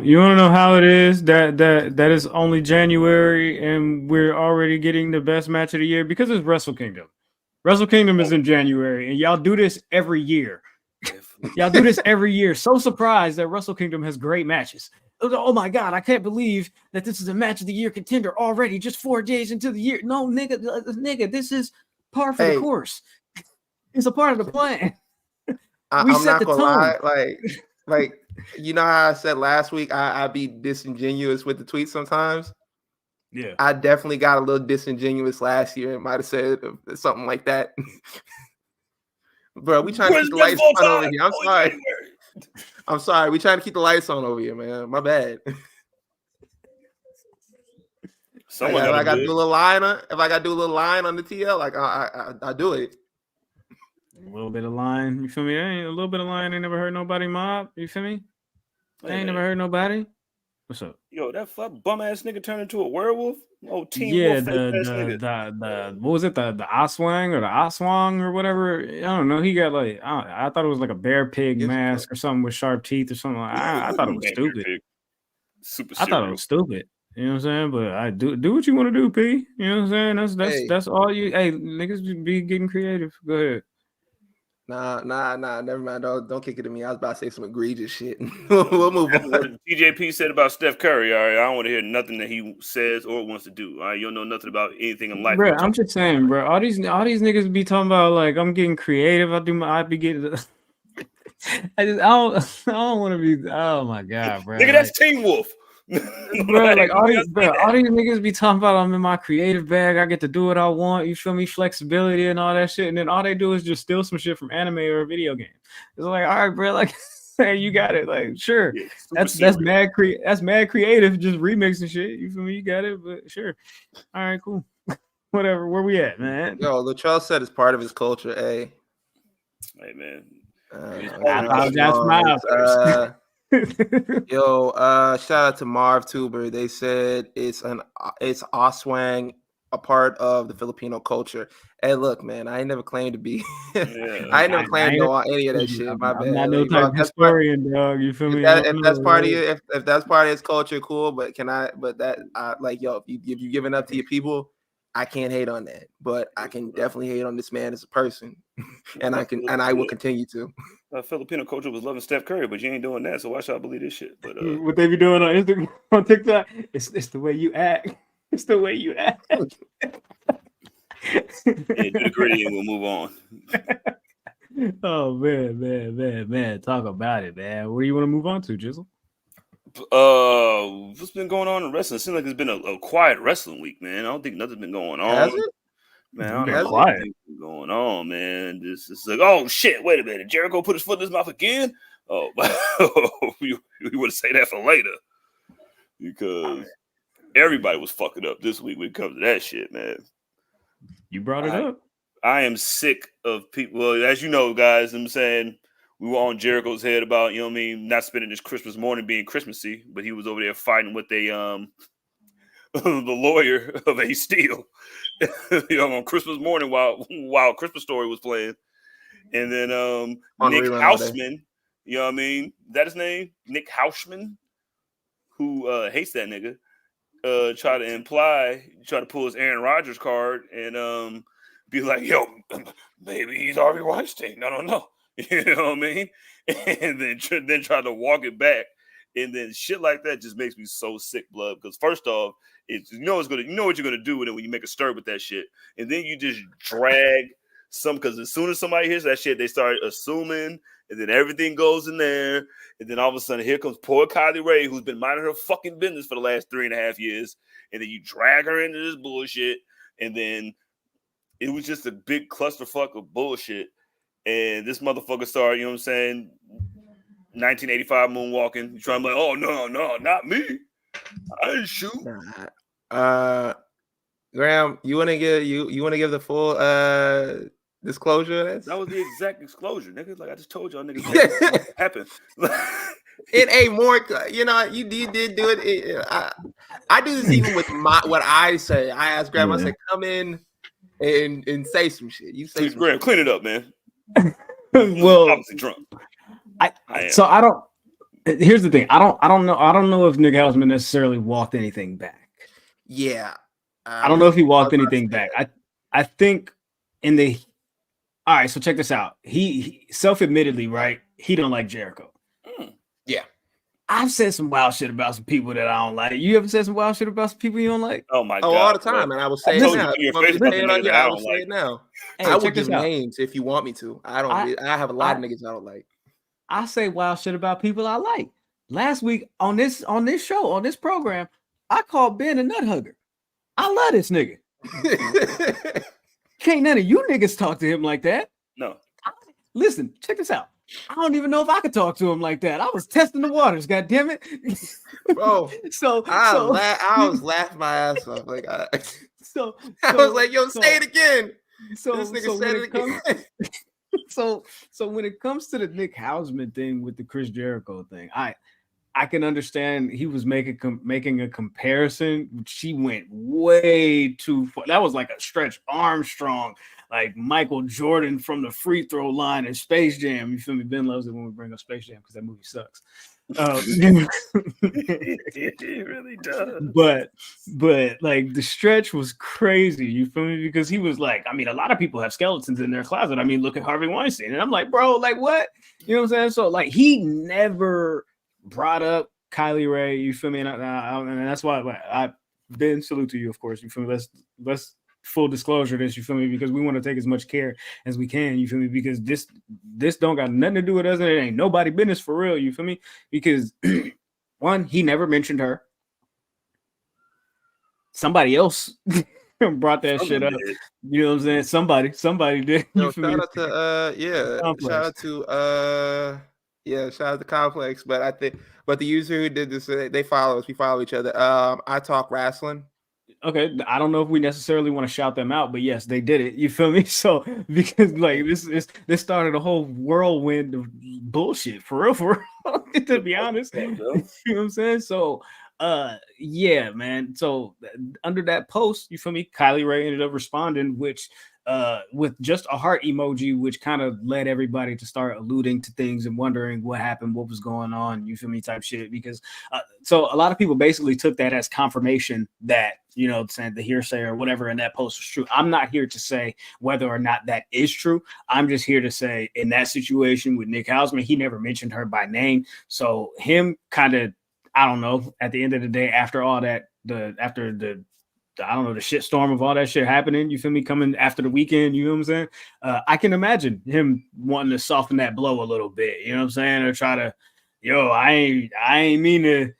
You want to know how it is that is only January and we're already getting the best match of the year? Because it's Wrestle Kingdom. Wrestle Kingdom is in January, and y'all do this every year. Y'all do this every year. So surprised that Wrestle Kingdom has great matches. Oh my God, I can't believe that this is a match of the year contender already, just 4 days into the year. No, nigga, this is par for the course. It's a part of the plan. I'm not gonna lie, like you know how I said last week I be disingenuous with the tweets sometimes? Yeah. I definitely got a little disingenuous last year. It might have said something like that. Bro, we trying to keep the lights on over here. I'm sorry. I'm sorry. We trying to keep the lights on over here, man. My bad. If I got to do a little line on the TL, like I do it. A little bit of line, you feel me? A little bit of line ain't never heard nobody mob. You feel me? I ain't never heard nobody. What's up? Yo, that bum ass nigga turned into a werewolf. Oh, yeah, the what was it? The Aswang or the Aswang or whatever. I don't know. He got like I thought it was like a bear pig mask or something with sharp teeth or something. I thought it was stupid. I thought it was stupid. You know what I'm saying? But I do what you want to do, P. You know what I'm saying? That's all you. Hey, niggas be getting creative. Go ahead. Nah, never mind. Don't kick it at me. I was about to say some egregious shit. We'll move on. What TJP said about Steph Curry. All right, I don't want to hear nothing that he says or wants to do. All right, you don't know nothing about anything in life. Bro, I'm just saying, bro. All these niggas be talking about like I'm getting creative. I be getting. I don't want to be. Oh my God, bro. Nigga, that's Teen Wolf. Bro, like all these niggas be talking about I'm in my creative bag. I get to do what I want. You feel me? Flexibility and all that shit. And then all they do is just steal some shit from anime or a video game. It's like, all right, bro, like hey, you got it. Like, sure. Yeah, that's mad creative, just remixing shit. You feel me? You got it, but sure. All right, cool. whatever. Where we at, man? Yo, Latrell said it's part of his culture. Hey man. I apologize for my outburst. Yo, shout out to Marv Tuber. They said it's Oswang, a part of the Filipino culture. Hey, look, man, I ain't never claimed to be. I ain't never claimed to know any of that shit. My bad. I'm not no type of historian, dog. You feel me? If that's part of if that's part of his culture, cool. But like, yo, if you giving up to your people, I can't hate on that. But I can definitely hate on this man as a person, and I will continue to. Filipino culture was loving Steph Curry, but you ain't doing that. So why should I believe this shit? But what they be doing on Instagram, on TikTok, it's the way you act. It's the way you act. Yeah, do the gritty and we'll move on. Oh man. Talk about it, man. What do you want to move on to, Jizzle? What's been going on in wrestling? It seems like it's been a quiet wrestling week, man. I don't think nothing's been going on. Has it? Man, I don't know what's going on, man. This is like, oh shit, wait a minute. Jericho put his foot in his mouth again? Oh, you want to say that for later. Because everybody was fucking up this week when it comes to that shit, man. You brought it up. I am sick of people. Well, as you know, guys, I'm saying we were on Jericho's head about, you know what I mean, not spending his Christmas morning being Christmassy, but he was over there fighting with the lawyer of A Steel, on Christmas morning while Christmas Story was playing. And then Nick Hausman, you know what I mean? Is that his name? Nick Hausman, who hates that nigga, try to pull his Aaron Rodgers card and be like, yo, maybe he's Harvey Weinstein. I don't know. You know what I mean? And then try to walk it back. And then shit like that just makes me so sick, blood. Because first off, you know what you're gonna do with it when you make a stir with that shit. And then you just drag because as soon as somebody hears that shit, they start assuming, and then everything goes in there. And then all of a sudden, here comes poor Kylie Ray, who's been minding her fucking business for the last 3.5 years. And then you drag her into this bullshit. And then it was just a big clusterfuck of bullshit. And this motherfucker started, you know what I'm saying, 1985 moonwalking. You trying to be like, oh no, not me. I didn't shoot. Graham, you want to give the full disclosure? That was the exact disclosure, nigga. Like I just told y'all, niggas, happened. It ain't more. You did do it. I do this even with what I say. I ask Graham. I say, come in and say some shit. You say, Graham, clean it up, man. Well, obviously drunk. Here's the thing. I don't know if Nick Hausman necessarily walked anything back. Yeah. I don't know if he walked anything back. I think all right, so check this out. He self-admittedly, right? He don't like Jericho. Yeah. I've said some wild shit about some people that I don't like. You ever said some wild shit about some people you don't like? Oh my God. All the time, and I will say it now. I will say it now. I will give names if you want me to. I have a lot of niggas I don't like. I say wild shit about people I like. Last week on this show, on this program, I called Ben a nut hugger. I love this nigga. Can't none of you niggas talk to him like that. No. Listen, check this out. I don't even know if I could talk to him like that. I was testing the waters, god damn it. Bro, I was laughing my ass off. Like I was like, yo, say it again. This nigga said it again. So when it comes to the Nick Hausman thing with the Chris Jericho thing, I can understand he was making a comparison. She went way too far. That was like a Stretch Armstrong, like Michael Jordan from the free throw line in Space Jam. You feel me? Ben loves it when we bring up Space Jam because that movie sucks. It really does. But like the stretch was crazy. You feel me? Because he was like, I mean, a lot of people have skeletons in their closet. I mean, look at Harvey Weinstein. And I'm like, bro, like what? You know what I'm saying? So like he never brought up Kylie Ray. You feel me? And that's why Ben, salute to you, of course. You feel me? Let's full disclosure this, you feel me? Because we want to take as much care as we can, you feel me? Because this don't got nothing to do with us, and it ain't nobody business for real, you feel me? Because one, he never mentioned her. Somebody else brought that shit up. You know what I'm saying? Somebody did. Shout out to Complex. But the user who did this, they follow us. We follow each other. I Talk Wrestling. okay, I don't know if we necessarily want to shout them out, but yes, they did it. You feel me? So because like this started a whole whirlwind of bullshit for real, to be honest. You know what I'm saying? So yeah, man. So under that post, you feel me? Kylie Ray ended up responding, which with just a heart emoji, which kind of led everybody to start alluding to things and wondering what happened, what was going on, you feel me, type shit. Because so a lot of people basically took that as confirmation that, you know, saying the hearsay or whatever in that post was true. I'm not here to say whether or not that is true. I'm just here to say in that situation with Nick Hausman, he never mentioned her by name. So him kind of, I don't know, at the end of the day, after all that, after the I don't know, the shit storm of all that shit happening, you feel me, coming after the weekend, you know what I'm saying? I can imagine him wanting to soften that blow a little bit, you know what I'm saying? Or try to, yo, I ain't mean to,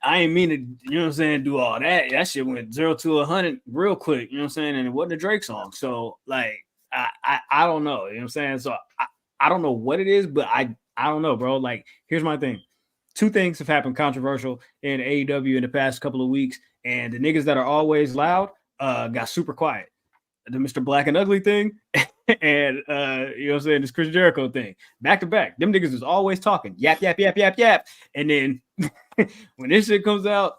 you know what I'm saying, do all that. That shit went 0 to 100 real quick, you know what I'm saying? And it wasn't a Drake song. So, like, I don't know, you know what I'm saying? So, I don't know what it is, but I don't know, bro. Like, here's my thing. 2 things have happened controversial in AEW in the past couple of weeks. And the niggas that are always loud got super quiet. The Mr. Black and Ugly thing and you know what I'm saying, this Chris Jericho thing. Back to back. Them niggas is always talking. Yap, yap, yap, yap, yap. And then when this shit comes out,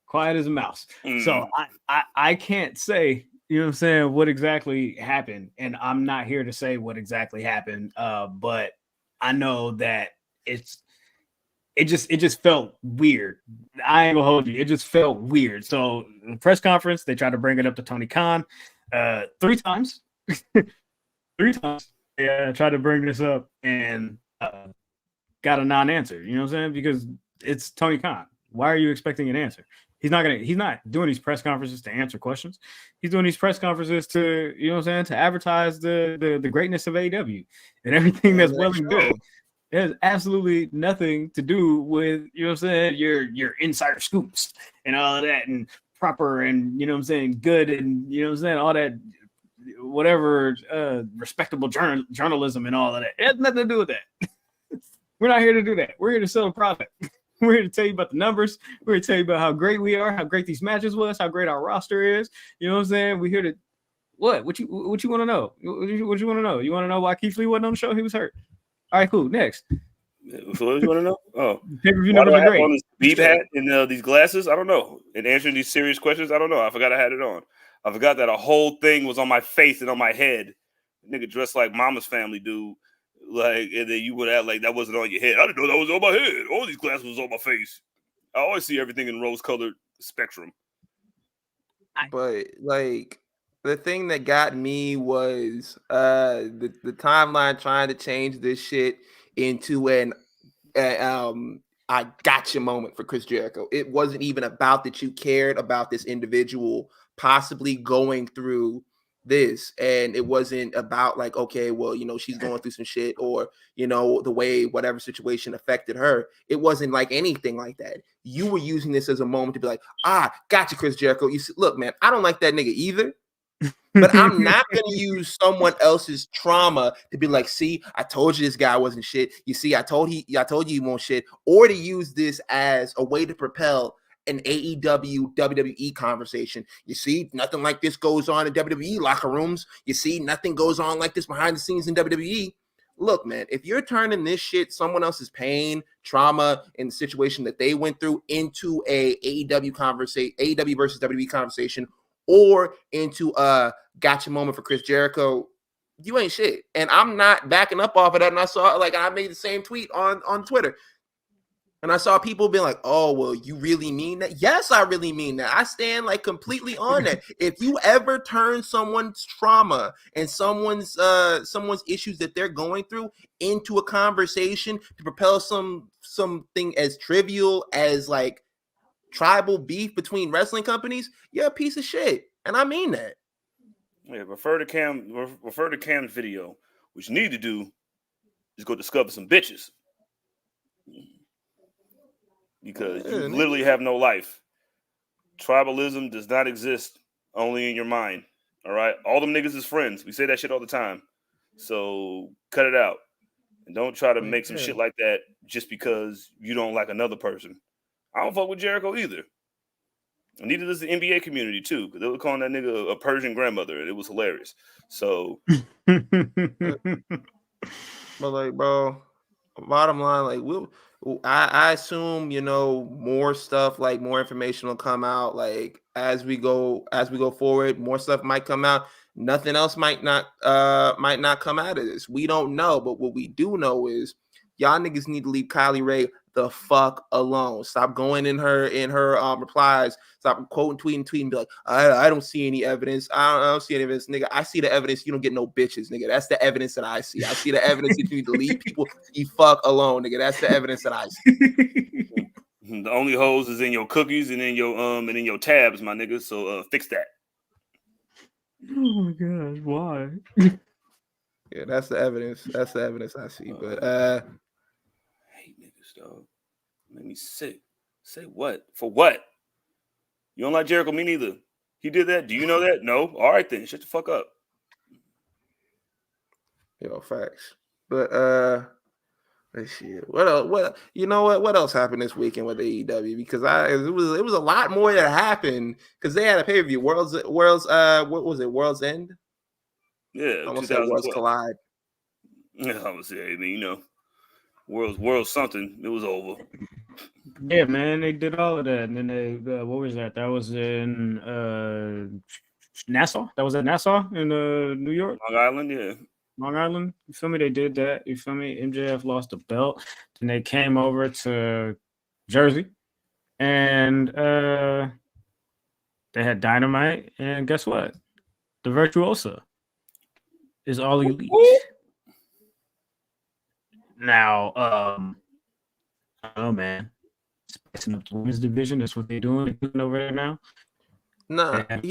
quiet as a mouse. So I can't say, you know what I'm saying, what exactly happened. And I'm not here to say what exactly happened. But I know that it just felt weird. I ain't gonna hold you. It just felt weird. So in the press conference, they tried to bring it up to Tony Khan 3 times. 3 times. Yeah, tried to bring this up and got a non-answer. You know what I'm saying? Because it's Tony Khan. Why are you expecting an answer? He's not doing these press conferences to answer questions. He's doing these press conferences to, you know what I'm saying, to advertise the greatness of AEW and everything that's well and good. It has absolutely nothing to do with, you know what I'm saying, your insider scoops and all of that and proper and, you know what I'm saying, good and, you know what I'm saying, all that whatever respectable journalism and all of that. It has nothing to do with that. We're not here to do that. We're here to sell a product. We're here to tell you about the numbers. We're here to tell you about how great we are, how great these matches was, how great our roster is. You know what I'm saying? We're here to what you want to know? What you want to know? You want to know why Keith Lee wasn't on the show? He was hurt. All right, cool. Next. So what do you want to know? Oh, pay-per-view why do I have great. on this beep hat and these glasses? I don't know. And answering these serious questions, I don't know. I forgot I had it on. I forgot that a whole thing was on my face and on my head. Nigga dressed like Mama's Family dude. Like, and then you would act like that wasn't on your head. I didn't know that was on my head. All these glasses was on my face. I always see everything in rose-colored spectrum. But like the thing that got me was the timeline trying to change this shit into an I gotcha moment for Chris Jericho. It wasn't even about that you cared about this individual possibly going through this, and it wasn't about like, okay, well, you know, she's going through some shit, or you know, the way whatever situation affected her. It wasn't like anything like that. You were using this as a moment to be like, gotcha, Chris Jericho. You see, look, man, I don't like that nigga either, but I'm not going to use someone else's trauma to be like, see, I told you this guy wasn't shit. You see, I told you he won't shit, or to use this as a way to propel an AEW WWE conversation. You see, nothing like this goes on in WWE locker rooms. You see, nothing goes on like this behind the scenes in WWE. Look, man, if you're turning this shit, someone else's pain, trauma, and the situation that they went through into a AEW versus WWE conversation, or into a gotcha moment for Chris Jericho, you ain't shit. And I'm not backing up off of that. And I saw, like, I made the same tweet on Twitter. And I saw people being like, oh, well, you really mean that? Yes, I really mean that. I stand like completely on that. If you ever turn someone's trauma and someone's issues that they're going through into a conversation to propel something as trivial as like tribal beef between wrestling companies, you're a piece of shit. And I mean that. Yeah, refer to Cam's video. What you need to do is go discover some bitches. Because you literally have no life. Tribalism does not exist only in your mind. All right? All them niggas is friends. We say that shit all the time. So cut it out. And don't try to make some shit like that just because you don't like another person. I don't fuck with Jericho either. And neither does the NBA community too, because they were calling that nigga a Persian grandmother, and it was hilarious. So, but like, bro, bottom line, like, I assume, you know, more stuff, like more information will come out, like as we go forward. More stuff might come out. Nothing else might not come out of this. We don't know, but what we do know is y'all niggas need to leave Kylie Ray the fuck alone. Stop going in her replies. Stop quoting, tweeting, be like, I don't see any evidence. I don't see any evidence, nigga. I see the evidence. You don't get no bitches, nigga. That's the evidence that I see. I see the evidence that you need to leave people the fuck alone, nigga. That's the evidence that I see. The only hoes is in your cookies and in your tabs, my nigga. So fix that. Oh my gosh, why? Yeah, that's the evidence. That's the evidence I see. But I hate niggas, dog. Make me sick. Say what? For what? You don't like Jericho? Me neither. He did that. Do you know that? No. All right then. Shut the fuck up. yo, facts. But let's see. What else? What else happened this weekend with AEW? Because it was a lot more that happened because they had a pay-per-view. World's what was it? World's End? Yeah. Almost said Worlds Collide. Yeah, I would say, I mean, you know, world's something. It was over. Yeah, man, they did all of that, and then they what was that? That was in Nassau. That was at Nassau in New York, Long Island, yeah. Long Island. You feel me? They did that. You feel me? MJF lost the belt. Then they came over to Jersey, and they had Dynamite. And guess what? The Virtuosa is all elite. Now, I don't know, man. Spicing up the women's division. That's what they're doing over there now. Nah, And,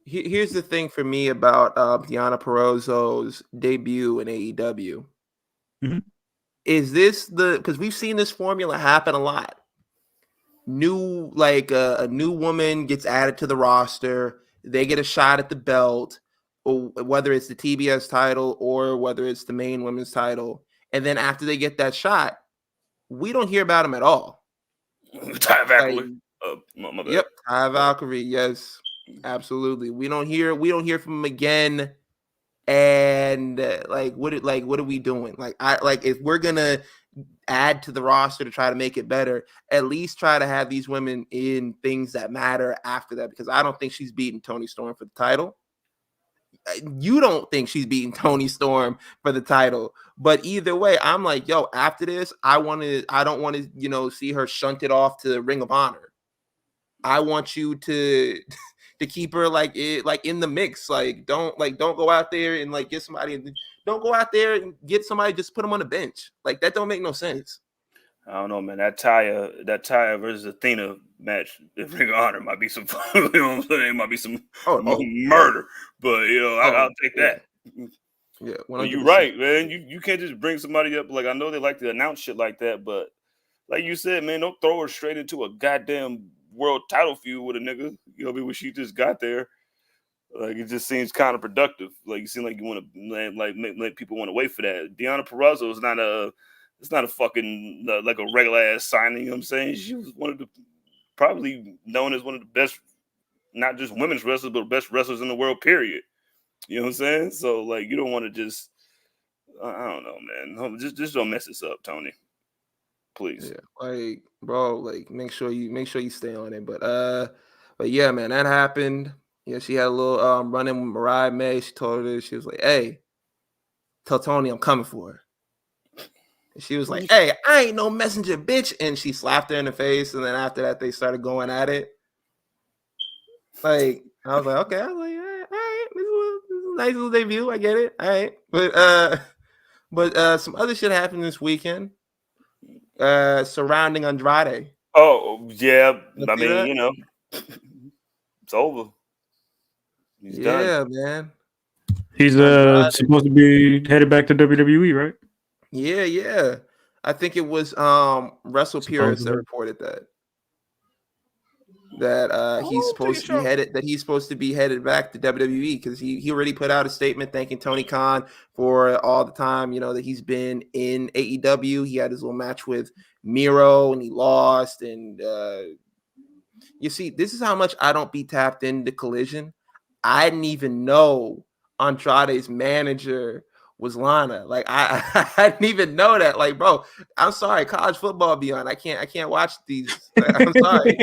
here's the thing for me about Deonna Purrazzo's debut in AEW. Mhm. Is this because we've seen this formula happen a lot. New, like a new woman gets added to the roster, they get a shot at the belt, or whether it's the TBS title or whether it's the main women's title, and then after they get that shot, we don't hear about them at all. Ty Valkyrie. My bad. Yep, Ty Valkyrie. Yes, absolutely. We don't hear from them again. And what are we doing? If we're gonna add to the roster to try to make it better, at least try to have these women in things that matter after that, because I don't think she's beating Toni Storm for the title. You don't think she's beating Toni Storm for the title, but either way, I'm like, yo, after this, I don't want to, see her shunted off to Ring of Honor. I want you to keep her in the mix. Don't go out there and get somebody. Don't go out there and get somebody. Just put them on the bench. That don't make no sense. I don't know, man. That Taya versus Athena match in Ring of Honor might be some, you know what I'm saying? It might be some murder, but I'll take that. Yeah, well, you're right, man. You can't just bring somebody up. I know they like to announce shit like that, but like you said, man, don't throw her straight into a goddamn world title feud with a nigga. When she just got there, it just seems counterproductive. You seem like you want to make people want to wait for that. Deonna Purrazzo is not a. It's not a fucking a regular ass signing. You know what I'm saying? She was one of the probably known as one of the best, not just women's wrestlers, but best wrestlers in the world. Period. You know what I'm saying? So you don't want to just. I don't know, man. Just don't mess this up, Tony. Please. Yeah, bro, make sure you stay on it. But yeah, man, that happened. Yeah, she had a little run-in with Mariah May. She told her, she was like, "Hey, tell Tony I'm coming for her." And she was like, "Hey, I ain't no messenger, bitch," and she slapped her in the face. And then after that, they started going at it. I was like, okay, all right, this was a nice little debut. I get it, all right. But some other shit happened this weekend. Surrounding Andrade. Oh yeah, I mean, it's over. He's done. Man. He's supposed to be headed back to WWE, right? Yeah. I think it was Wrestle Purists that reported that he's supposed to be headed back to WWE, because he already put out a statement thanking Tony Khan for all the time that he's been in AEW. He had his little match with Miro and he lost, and You see, this is how much I don't be tapped into Collision. I didn't even know Andrade's manager was Lana. Like I didn't even know that. Like, bro, I'm sorry, college football be on. I can't watch these. I'm sorry.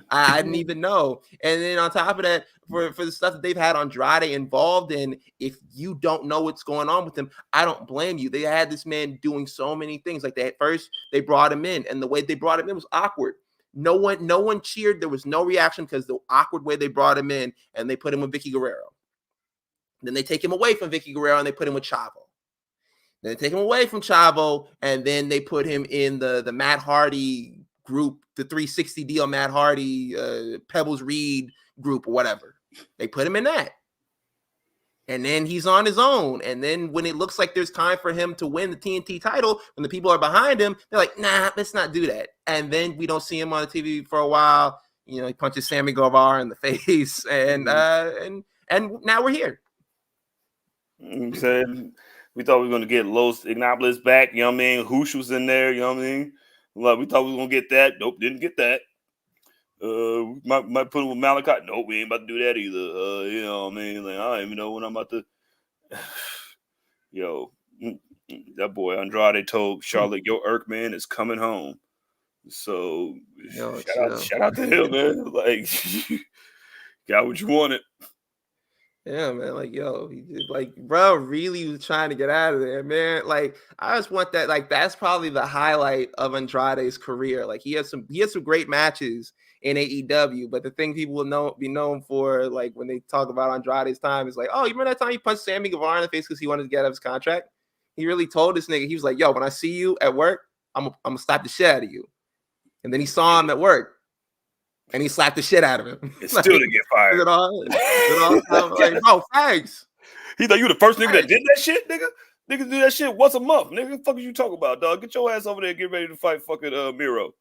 I didn't even know. And then on top of that, for the stuff that they've had Andrade involved in, if you don't know what's going on with him, I don't blame you. They had this man doing so many things. Like at first they brought him in, and the way they brought him in was awkward. No one cheered. There was no reaction because the awkward way they brought him in, and they put him with Vicky Guerrero. Then they take him away from Vicky Guerrero and they put him with Chavo. Then they take him away from Chavo, and then they put him in the Matt Hardy group, the 360 deal Matt Hardy, Pebbles Reed group or whatever. They put him in that. And then he's on his own. And then when it looks like there's time for him to win the TNT title, when the people are behind him, they're like, nah, let's not do that. And then we don't see him on the TV for a while. You know, he punches Sammy Guevara in the face. And now we're here. You said we thought we were going to get Los Ignobles back. You know what I mean? Hoosh was in there. You know what I mean? Like, we thought we were going to get that. Nope, didn't get that. Might put him with Malachi. Nope, we ain't about to do that either. You know what I mean? Like, I don't even know when I'm about to. Yo, that boy Andrade told Charlotte, "Yo, Irk man is coming home." So shout out to him, man. Like, got what you wanted. Yeah, man. Like, yo, he just, like, bro, really was trying to get out of there, man. Like, I just want that. Like, that's probably the highlight of Andrade's career. Like, he had some great matches in AEW, but the thing people will be known for, like, when they talk about Andrade's time, is like, oh, you remember that time he punched Sammy Guevara in the face because he wanted to get out of his contract? He really told this nigga, he was like, yo, when I see you at work, I'm gonna slap the shit out of you. And then he saw him at work. And he slapped the shit out of him. It's still to get fired. Like, bro, thanks. He thought you the first nigga that did that shit, nigga? Niggas do that shit once a month. Nigga, what the fuck are you talking about, dog? Get your ass over there and get ready to fight fucking Miro.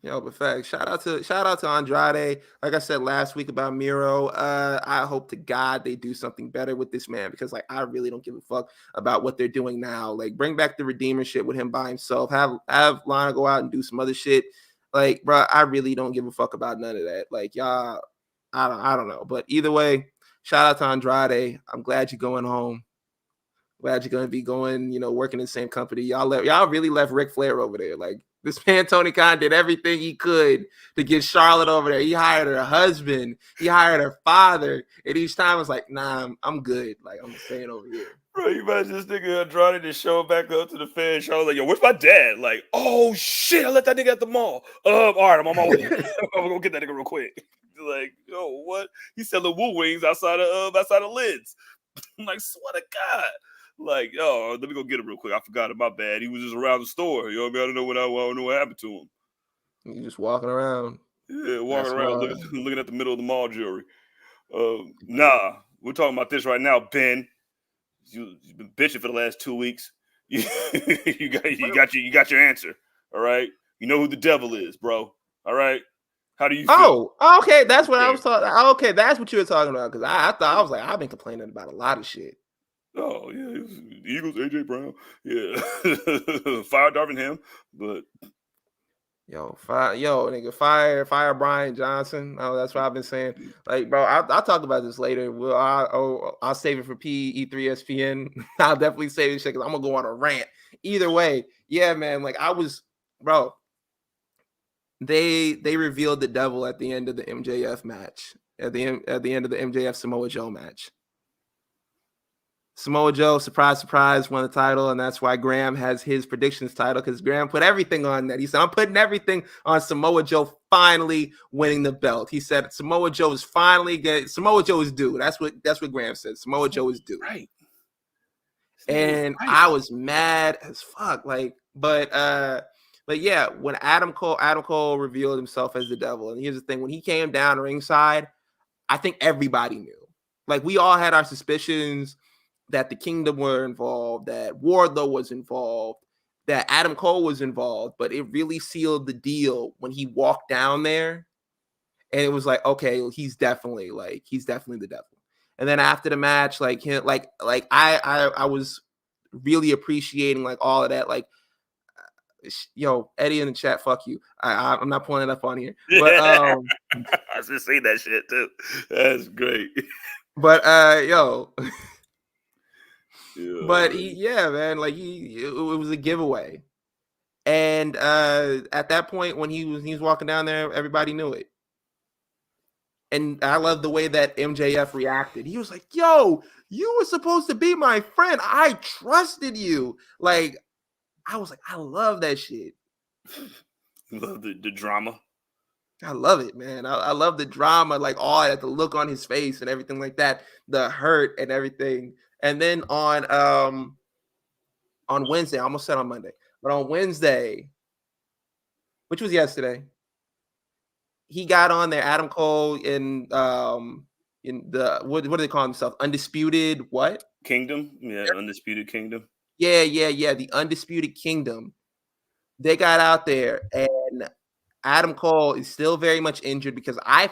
Yo, but facts. Shout out to Andrade. Like I said last week about Miro, I hope to God they do something better with this man, because like I really don't give a fuck about what they're doing now. Like, bring back the Redeemer shit with him by himself. Have Lana go out and do some other shit. Like, bro, I really don't give a fuck about none of that. Like, y'all, I don't know. But either way, shout out to Andrade. I'm glad you're going home. Glad you're going to be going, working in the same company. Y'all really left Ric Flair over there. Like, this man, Tony Khan, did everything he could to get Charlotte over there. He hired her husband. He hired her father. And each time it's like, nah, I'm good. Like, I'm staying over here. Bro, you imagine this nigga Andrade just show back up to the fan show like, yo, where's my dad? Like, oh shit, I let that nigga at the mall. All right, I'm on my way. I'm gonna go get that nigga real quick. Like, yo, what? He's selling woo wings outside of Lids. I'm like, swear to God. Like, yo, let me go get him real quick. I forgot it, my bad. He was just around the store. You know what I mean? I don't know what happened to him. You just walking around. Yeah, walking around looking at the middle of the mall jewelry. Nah, we're talking about this right now, Ben. You've been bitching for the last 2 weeks. You got your answer. All right. You know who the devil is, bro. All right. How do you feel? Oh, okay. That's what I was talking. Okay, that's what you were talking about. Because I thought I was like, I've been complaining about a lot of shit. Oh yeah, Eagles, AJ Brown. Yeah, fire Darvin Ham, but fire Brian Johnson. Oh, that's what I've been saying. Like, bro, I'll talk about this later. I'll save it for E3 ESPN. I'll definitely save this shit because I'm gonna go on a rant. Either way, yeah, man. Like, they revealed the devil at the end of the MJF match. At the end of the MJF Samoa Joe match. Samoa Joe, surprise, surprise, won the title, and that's why Graham has his predictions title, because Graham put everything on that. He said, I'm putting everything on Samoa Joe finally winning the belt. He said Samoa Joe is Samoa Joe is due. That's what Graham said. Samoa Joe is due. Right. And right. I was mad as fuck. Like, but yeah, when Adam Cole revealed himself as the devil, and here's the thing, when he came down ringside, I think everybody knew. Like, we all had our suspicions that the Kingdom were involved, that Wardlow was involved, that Adam Cole was involved, but it really sealed the deal when he walked down there, and it was like, okay, he's definitely the devil. And then after the match, like I was really appreciating like all of that. Like, yo, Eddie in the chat, fuck you. I'm not pulling it up on here. But I was just saying that shit too. That's great. But yo. Yeah, but man, like it was a giveaway. And at that point when he was walking down there, everybody knew it. And I love the way that MJF reacted. He was like, yo, you were supposed to be my friend. I trusted you. Like, I was like, I love that shit. You love the drama. I love it, man. I love the drama, like all that, the look on his face and everything like that, the hurt and everything. And then on Wednesday, I almost said on Monday, but on Wednesday, which was yesterday, he got on there, Adam Cole in the what do they call themselves? Undisputed what? Kingdom? Yeah, Undisputed Kingdom. Yeah, the Undisputed Kingdom. They got out there, and Adam Cole is still very much injured because I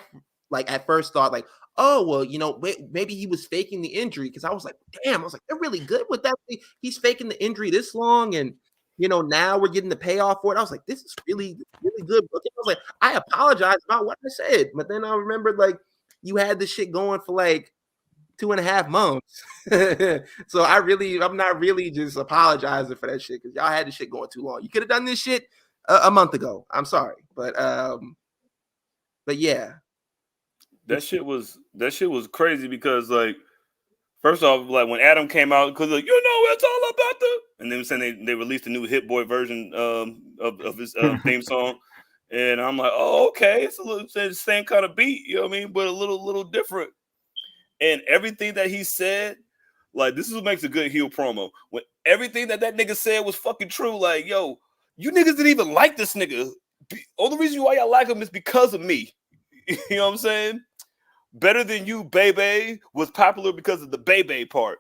at first thought like, oh well, maybe he was faking the injury because I was like, damn, I was like, they're really good with that. He's faking the injury this long, and now we're getting the payoff for it. I was like, this is really, really good. I was like, I apologize about what I said, but then I remembered like you had this shit going for like 2.5 months. So I'm not really just apologizing for that shit because y'all had this shit going too long. You could have done this shit a month ago. I'm sorry, but yeah, that shit was crazy because like, first off, like when Adam came out, because like, it's all about the, and then saying they released a new Hit Boy version of his theme song, and I'm like, oh okay, it's the same kind of beat, you know what I mean, but a little different. And everything that he said, like, this is what makes a good heel promo. When everything that nigga said was fucking true, like, yo, you niggas didn't even like this nigga. Only reason why y'all like him is because of me. You know what I'm saying? Better Than You, Baby was popular because of the Baby part.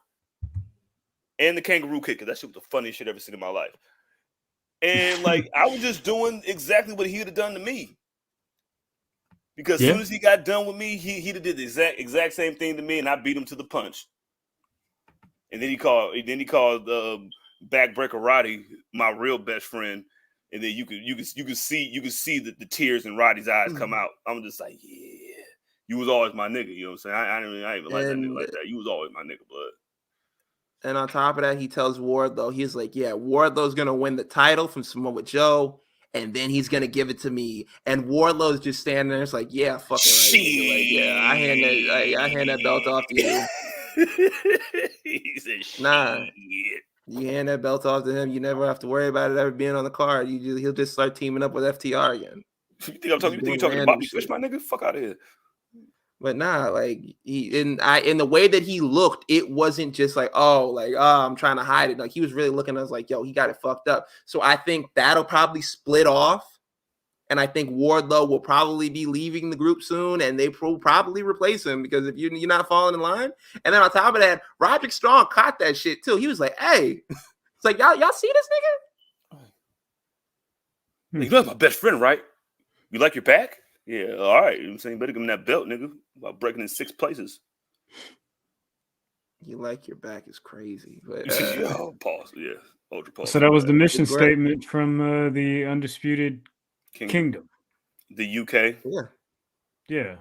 And the kangaroo kicker. That shit was the funniest shit I've ever seen in my life. And, like, I was just doing exactly what he would have done to me. Because as soon as he got done with me, he did the exact same thing to me, and I beat him to the punch. And then he called Backbreaker Roddy my real best friend, and then you could see the tears in Roddy's eyes come out. I'm just like, yeah, you was always my nigga. You know what I'm saying? I ain't even like that nigga like that. You was always my nigga, blood. And on top of that, he tells Wardlow, he's like, yeah, Wardlow's gonna win the title from Samoa Joe. And then he's gonna give it to me, and Wardlow's just standing there. It's like, yeah, fucking right. Like, yeah, I hand that belt off to you. He said, shit. Nah, you hand that belt off to him. You never have to worry about it ever being on the card. He'll just start teaming up with FTR again. You think you're talking about me, Fish, my nigga? Fuck out of here. But nah, like in the way that he looked, it wasn't just like, I'm trying to hide it. Like he was really looking at us like, yo, he got it fucked up. So I think that'll probably split off. And I think Wardlow will probably be leaving the group soon, and they will probably replace him because if you're not falling in line. And then on top of that, Roderick Strong caught that shit too. He was like, hey, it's like, y'all see this nigga? You know my best friend, right? You like your back? Yeah, all right. You know what I'm saying? You better give him that belt, nigga. About breaking in 6 places. You like your back is crazy. But, pause. Yeah. Ultra pause. So that was the mission statement from the Undisputed Kingdom. The UK. Yeah.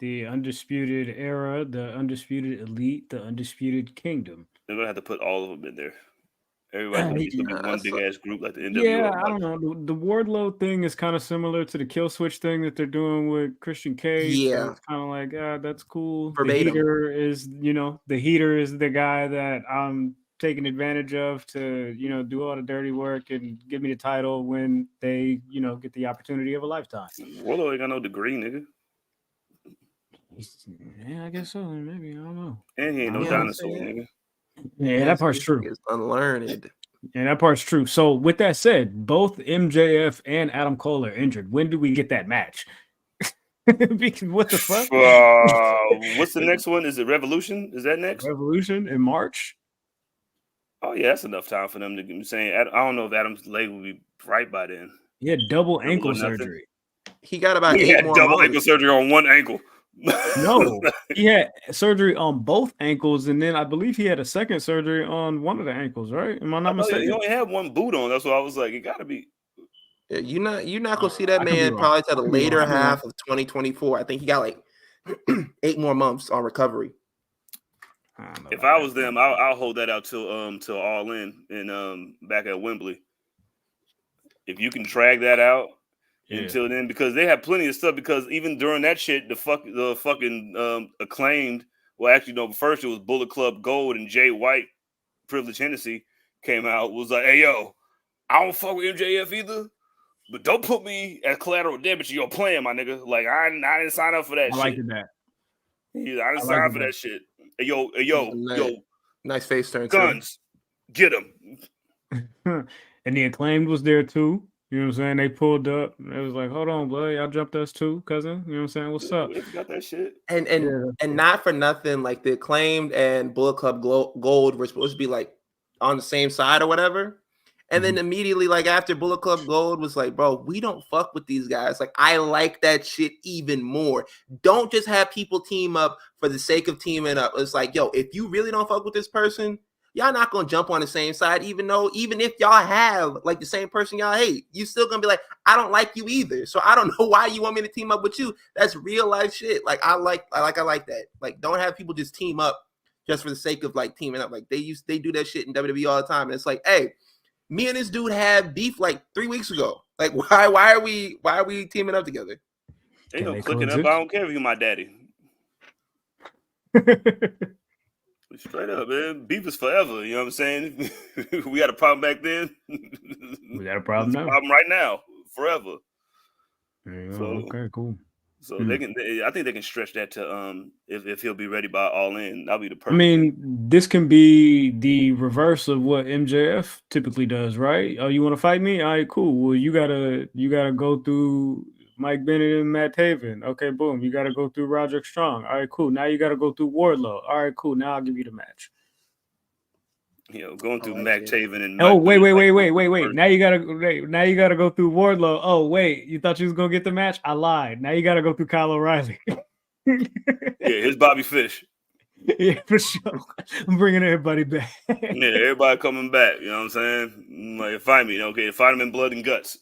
The Undisputed Era, the Undisputed Elite, the Undisputed Kingdom. They're going to have to put all of them in there. Everybody's going to be one big-ass group like the NWO. Yeah, I don't know. The Wardlow thing is kind of similar to the Kill Switch thing that they're doing with Christian Cage. Yeah. So it's kind of like, that's cool. Verbatim. The heater is the guy that I'm taking advantage of to, do all the dirty work and give me the title when they, get the opportunity of a lifetime. Wardlow ain't got no degree, nigga. Yeah, I guess so. Maybe. I don't know. And he ain't no dinosaur, nigga. Yeah, that part's true. Is unlearned. Yeah, that part's true. So with that said, both MJF and Adam Cole are injured. When do we get that match? What the fuck? What's the next one? Is it Revolution? Is that next? Revolution in March? Oh yeah, that's enough time for them to get saying. I don't know if Adam's leg will be right by then. He had double ankle surgery. He got about 8 more double months. ankle surgery on one ankle. No, he had surgery on both ankles, and then I believe he had a second surgery on one of the ankles, right? Am I not mistaken? He only had one boot on. That's why I was like, it got to be. Yeah, you're not gonna see that I could be man wrong. probably till the I could be later wrong. half of 2024. I think he got like 8 more months on recovery. If I was them, I'll hold that out till All In and back at Wembley. If you can drag that out until then, because they have plenty of stuff. Because even during that shit, the fucking Acclaimed. Well, actually, no. First, it was Bullet Club Gold and Jay White, Privilege Hennessy came out. Was like, hey yo, I don't fuck with MJF either, but don't put me as collateral damage in your plan, my nigga. Like I didn't sign up for that shit. I liked that. I didn't sign up for that shit. Hey, yo, nice face turn. Guns, get him. And the Acclaimed was there too. You know what I'm saying? They pulled up. It was like, hold on, blood. Y'all jumped us too, cousin. You know what I'm saying? What's up? Got that shit. And not for nothing, like the Acclaimed and Bullet Club Gold were supposed to be like on the same side or whatever. And then immediately, like after Bullet Club Gold was like, bro, we don't fuck with these guys. Like, I like that shit even more. Don't just have people team up for the sake of teaming up. It's like, yo, if you really don't fuck with this person, y'all not gonna jump on the same side, even if y'all have like the same person y'all hate, you still gonna be like, I don't like you either. So I don't know why you want me to team up with you. That's real life shit. Like I like that. Like, don't have people just team up just for the sake of like teaming up. Like they do that shit in WWE all the time. And it's like, hey, me and this dude had beef like 3 weeks ago. Like, why are we teaming up together? They gonna click it up. I don't care if you my daddy. Straight up, man. Beef is forever. You know what I'm saying? We had a problem back then. We got a problem now. Problem right now, forever. So, okay, cool. So they can. I think they can stretch that to if he'll be ready by All In, that'll be the perfect. I mean, this can be the reverse of what MJF typically does, right? Oh, you want to fight me? All right, cool. Well, you gotta go through Mike Bennett and Matt Taven. Okay, boom. You gotta go through Roderick Strong. All right, cool. Now you gotta go through Wardlow. All right, cool. Now I'll give you the match. You know, going through Matt Taven and wait. Now you gotta go through Wardlow. Oh, wait, you thought you was gonna get the match? I lied. Now you gotta go through Kyle O'Reilly. Yeah, here's Bobby Fish. Yeah, for sure. I'm bringing everybody back. Yeah, everybody coming back. You know what I'm saying? Like, fight me. Okay, fight him in Blood and Guts.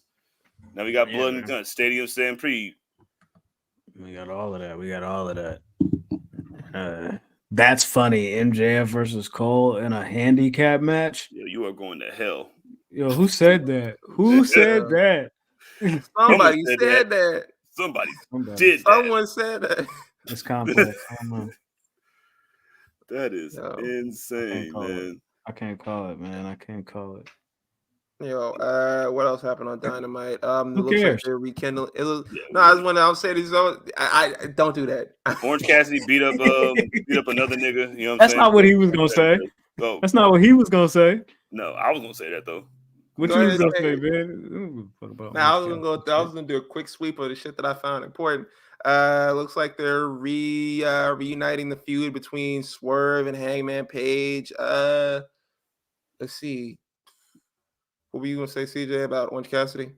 Now we got Blood and Guts. Stadium Stampede. We got all of that. That's funny. MJF versus Cole in a handicap match. Yo, you are going to hell. Yo, who said that? Who said that? Somebody said that. Somebody did that. Someone said that. It's complex. I don't know. That is insane, man. I can't call it, man. I can't call it. Yo, what else happened on Dynamite? It looks cares? like they're rekindling. I was saying this. I don't do that. Orange Cassidy beat up another nigga. You know what I'm That's saying? not what he was gonna say. Oh. That's not what he was gonna say. No, I was gonna say that though. What you was gonna say, man? I was gonna do a quick sweep of the shit that I found important. Looks like they're reuniting the feud between Swerve and Hangman Page. Let's see. What were you gonna say, CJ, about Orange Cassidy?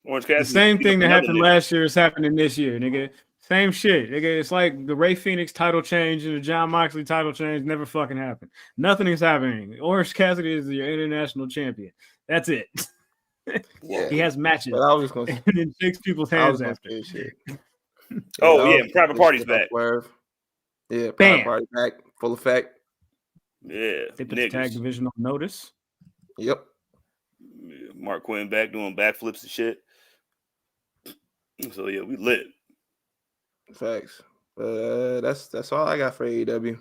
Orange Cassidy. The same thing that happened last year is happening this year, nigga. Same shit, nigga. It's like the Ray Phoenix title change and the Jon Moxley title change never fucking happened. Nothing is happening. Orange Cassidy is your international champion. That's it. Yeah. He has matches. But I was just gonna and then shakes people's hands after. Private Party's back. Yeah, Private Party back, full effect. Yeah, they put the tag division on notice. Yep. Yeah, Mark Quinn back doing backflips and shit. So yeah, we lit. Facts. That's all I got for AEW.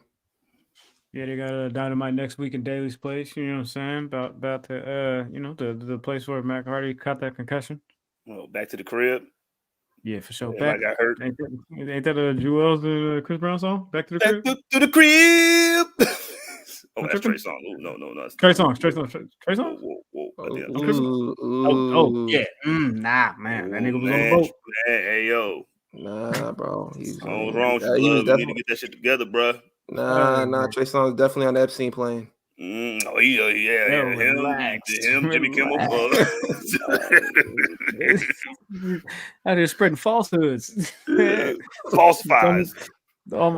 Yeah, they got a Dynamite next week in Daly's place. You know what I'm saying? About the place where Matt Hardy caught that concussion. Well, back to the crib. Yeah, for sure. I got hurt. Ain't that a Jewels and Chris Brown song? Back to the crib. Back to the crib. Oh, that's Trey Songz. No. Trey Songz. Whoa. Yeah. Nah, man. That nigga was on the boat. Hey, yo. Nah, bro. What's wrong with you, blood? We need to get that shit together, bro. Nah. Trey Songz definitely on the Epstein plane. Him, Jimmy Kimmel. Out here spreading falsehoods. Falsifies. So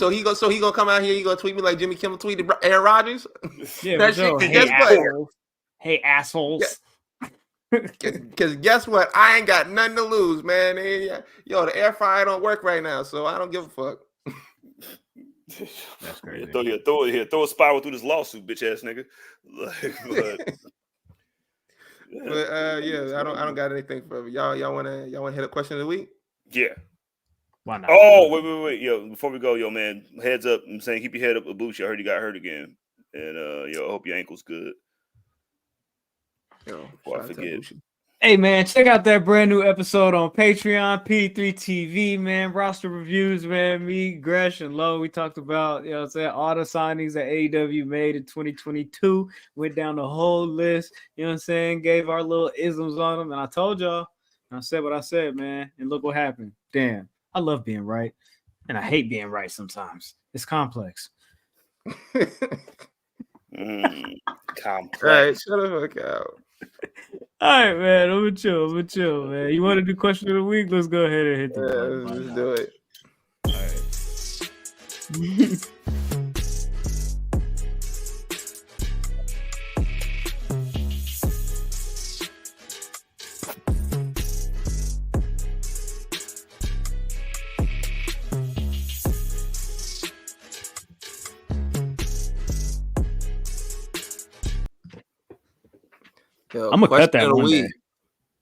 he gonna come out here. He gonna tweet me like Jimmy Kimmel tweeted Aaron Rodgers. Yeah, that shit. Guess what? Hey, assholes. Because guess what? I ain't got nothing to lose, man. Yo, the air fryer don't work right now, so I don't give a fuck. That's crazy. Throw a spiral through this lawsuit, bitch ass nigga. I don't got anything for y'all. Y'all wanna hit a question of the week? Yeah. Why not? Oh, wait. Yo, before we go, yo, man, heads up. I'm saying keep your head up, Ibushi. I heard you got hurt again. And I hope your ankle's good. Yo, before I forget. Hey, man, check out that brand new episode on Patreon, P3 TV, man. Roster reviews, man. Me, Gresh, and Lo, we talked about, all the signings that AEW made in 2022. Went down the whole list, gave our little isms on them. And I told y'all, and I said what I said, man. And look what happened. Damn, I love being right. And I hate being right sometimes. It's complex. Complex. All right, shut the fuck out. All right, man. I'm gonna chill, man. You want to do question of the week? Let's go ahead and hit the button. Let's do it. All right. Yo, I'm gonna cut that one week. day.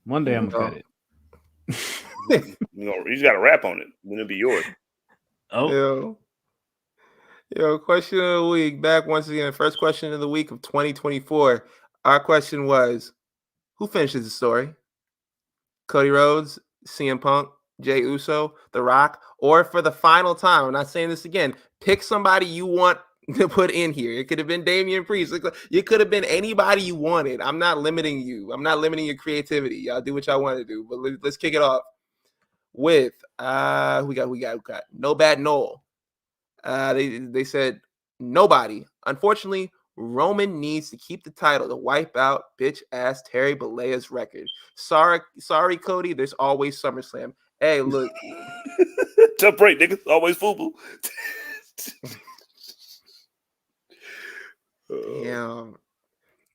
One day I'm gonna cut it. You just got to rap on it. Then it'll be yours. Oh, yo, question of the week. Back once again. First question of the week of 2024. Our question was, who finishes the story? Cody Rhodes, CM Punk, Jey Uso, The Rock, or for the final time, I'm not saying this again, pick somebody you want to put in here. It could have been Damian Priest. It could have been anybody you wanted. I'm not limiting you. I'm not limiting your creativity. Y'all do what y'all want to do. But let's kick it off with we got No Bad Noel. They said nobody. Unfortunately, Roman needs to keep the title to wipe out bitch ass Terry Bollea's record. Sorry, Cody. There's always SummerSlam. Hey, look. Tough break, nigga. Always FUBU. Damn.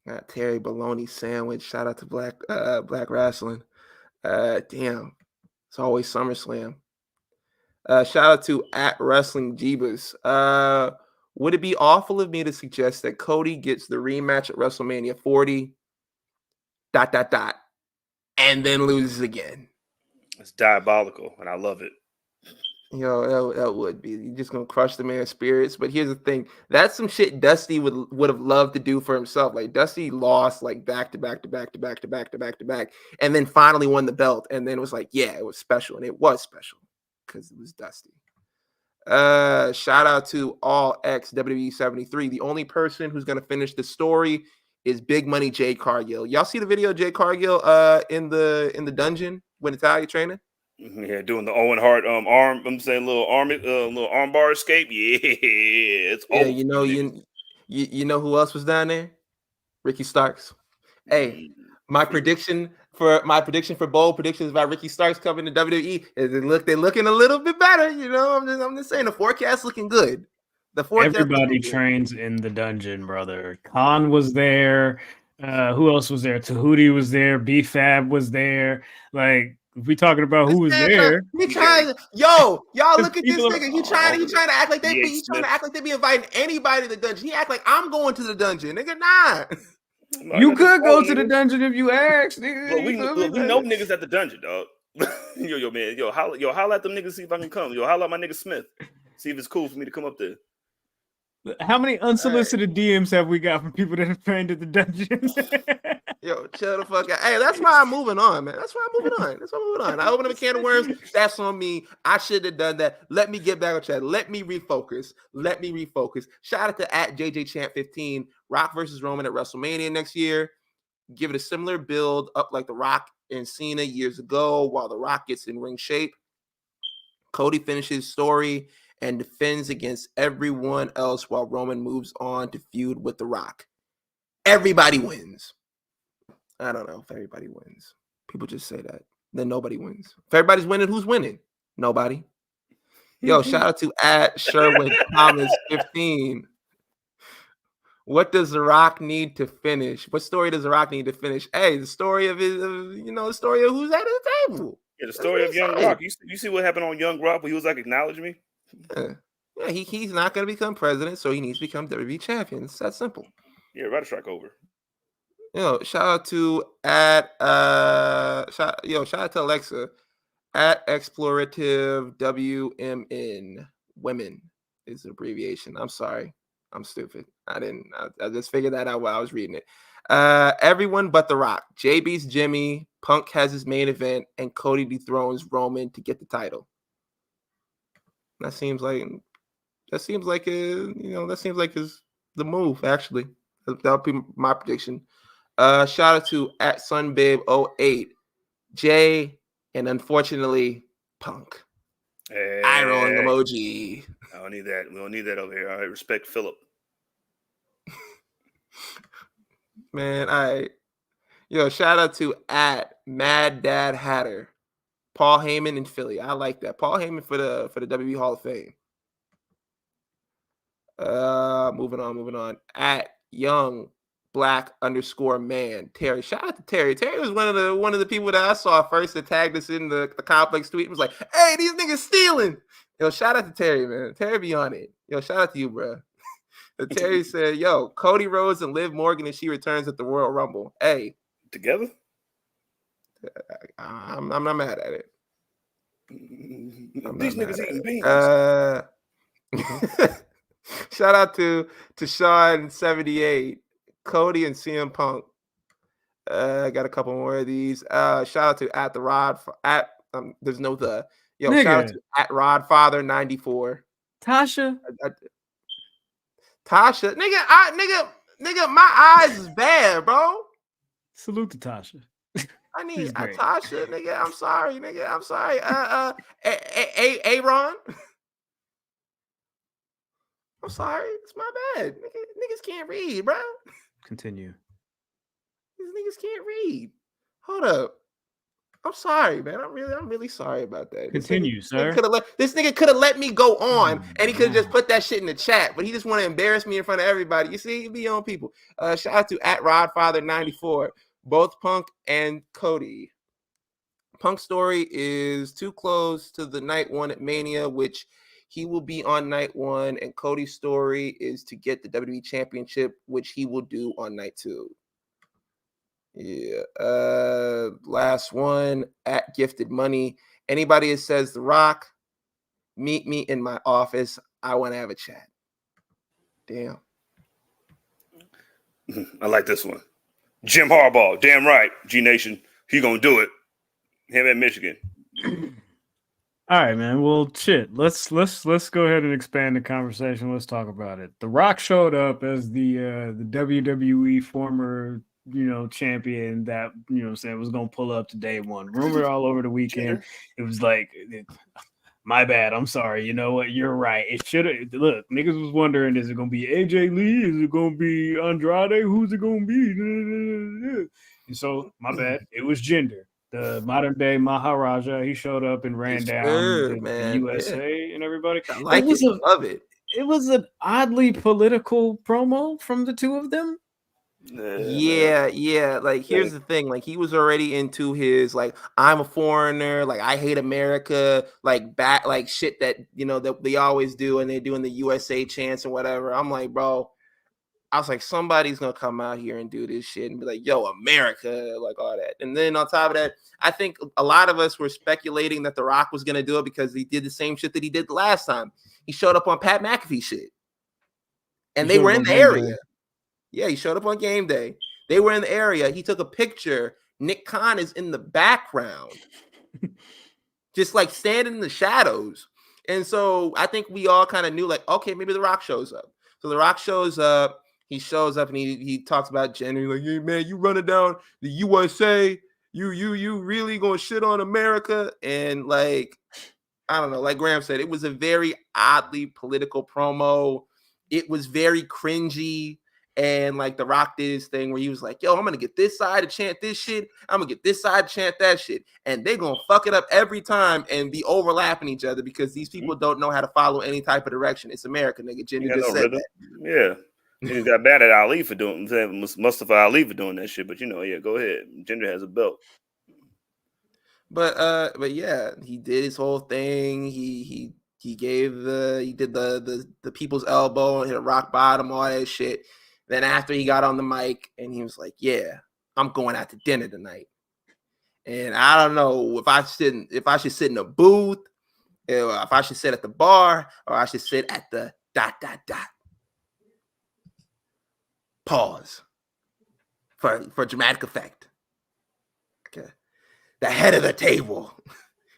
Got Terry Bologna sandwich. Shout out to Black Wrestling. Damn. It's always SummerSlam. Shout out to @Wrestling Jeebus. Would it be awful of me to suggest that Cody gets the rematch at WrestleMania 40, ... and then loses again? It's diabolical, and I love it. Yo, that would be. You're just gonna crush the man's spirits. But here's the thing: that's some shit Dusty would have loved to do for himself. Like Dusty lost like back to back, and then finally won the belt. And then it was like, yeah, it was special, and it was special because it was Dusty. Shout out to all ex WWE 73. The only person who's gonna finish the story is Big Money Jade Cargill. Y'all see the video of Jade Cargill in the dungeon when Natalia training? Yeah, doing the Owen Hart arm. I'm saying little arm bar escape. Yeah, it's over. You know who else was down there? Ricky Starks. Hey, my prediction for bold predictions about Ricky Starks coming to WWE is they're looking a little bit better. I'm just saying the forecast looking good. Everybody trains in the dungeon, brother. Khan was there. Who else was there? Tahuti was there. B-Fab was there. Like, if we talking about who was there, y'all look at this nigga. He trying to act like they be inviting anybody to the dungeon. He act like I'm going to the dungeon, nigga. Nah. You could go to the dungeon if you asked, nigga. Look, we know niggas at the dungeon, dog. yo, man, holla at them niggas, see if I can come. Yo, holla at my nigga Smith, see if it's cool for me to come up there. How many unsolicited DMs have we got from people that have trained at the dungeon? Yo, chill the fuck out. Hey, that's why I'm moving on, man. That's why I'm moving on. I opened up a can of worms. That's on me. I should have done that. Let me get back on track. Let me refocus. Shout out to @JJChamp15. Rock versus Roman at WrestleMania next year. Give it a similar build up like The Rock and Cena years ago while The Rock gets in ring shape. Cody finishes story and defends against everyone else while Roman moves on to feud with The Rock. Everybody wins. I don't know if everybody wins. People just say that. Then nobody wins. If everybody's winning, who's winning? Nobody. Yo, shout out to @Sherwin Thomas 15. What does The Rock need to finish? What story does The Rock need to finish? Hey, the story of his, the story of who's at the table. Yeah, the story of Young Rock. You see what happened on Young Rock when he was like, acknowledge me? Yeah, he's not going to become president, so he needs to become WWE champion. It's that simple. Yeah, right a strike over. Shout out to shout out to Alexa at Explorative WMN. Women is the abbreviation. I'm sorry. I'm stupid. I just figured that out while I was reading it. Everyone but The Rock. Jay beats Jimmy. Punk has his main event, and Cody dethrones Roman to get the title. That seems like the move, actually. That'll be my prediction. Shout out to at Sunbabe08, Jay, and unfortunately, Punk. Hey, eye rolling emoji. I don't need that. We don't need that over here. All right, respect Philip. Man, shout out to at Mad Dad Hatter, Paul Heyman in Philly. I like that. Paul Heyman for the WWE Hall of Fame. Moving on. At Young Black _ Terry. Shout out to Terry. Terry was one of the people that I saw first that tagged us in the complex tweet. It was like, hey, these niggas stealing. Shout out to Terry, man. Terry be on it. Shout out to you, bro. Terry said, Cody Rhodes and Liv Morgan and she returns at the Royal Rumble. Hey. Together? I'm not mad at it. These niggas eating beans. Shout out to Sean78, Cody and CM Punk. I got a couple more of these. Shout out to at the Rod there's no the. Shout out to at Rodfather 94. Tasha, nigga, my eyes is bad, bro. Salute to Tasha. I need Tasha, nigga. I'm sorry, nigga. I'm sorry. Aaron. I'm sorry. It's my bad. Niggas can't read, bro. Continue. These niggas can't read. Hold up. I'm sorry, man. I'm really sorry about that. Continue, sir. This nigga could have let me go on, and he could have just put that shit in the chat, but he just want to embarrass me in front of everybody. You see, be on people. Shout out to at Rodfather94, both Punk and Cody. Punk's story is too close to the night one at Mania, which he will be on night one, and Cody's story is to get the WWE Championship, which he will do on night two. Yeah. Last one at Gifted Money. Anybody that says The Rock, meet me in my office. I want to have a chat. Damn. I like this one. Jim Harbaugh, damn right. G Nation, he gonna do it. Him at Michigan. All right, man. Well, shit. Let's go ahead and expand the conversation. Let's talk about it. The Rock showed up as the WWE former champion that was gonna pull up to day one. Rumored all over the weekend. It was like, my bad. I'm sorry. You know what? You're right. It should have. Look, niggas was wondering: is it gonna be AJ Lee? Is it gonna be Andrade? Who's it gonna be? And so, my bad. It was Jinder, the modern day Maharaja. He showed up and ran down the USA and everybody. I like it. Love it. It was an oddly political promo from the two of them. Yeah. Like, here's the thing. Like, he was already into his, like, I'm a foreigner. Like, I hate America. Like, back, like, shit that, that they always do. And they're doing the USA chants and whatever. I'm like, bro, I was like, somebody's going to come out here and do this shit and be like, yo, America, like all that. And then on top of that, I think a lot of us were speculating that The Rock was going to do it because he did the same shit that he did the last time. He showed up on Pat McAfee shit. And they were in the area. Yeah, he showed up on game day. They were in the area. He took a picture. Nick Khan is in the background. Just like standing in the shadows. And so I think we all kind of knew, like, okay, maybe The Rock shows up. So The Rock shows up. He shows up and he talks about gender. Like, hey, man, you running down the USA. You really gonna shit on America? And like, I don't know, like Graham said, it was a very oddly political promo. It was very cringy. And like The Rock did his thing where he was like, yo, I'm going to get this side to chant this shit. I'm going to get this side to chant that shit. And they're going to fuck it up every time and be overlapping each other because these people don't know how to follow any type of direction. It's America, nigga. Jimmy just said that. Yeah. He got mad at Ali for doing Mustafa Ali for doing that shit. But yeah, go ahead. Jinder has a belt. But yeah, he did his whole thing. He did the people's elbow and hit a rock bottom, all that shit. Then after he got on the mic and he was like, "Yeah, I'm going out to dinner tonight." And I don't know if I should sit in a booth, if I should sit at the bar, or I should sit at the ... Pause for dramatic effect. Okay. The head of the table.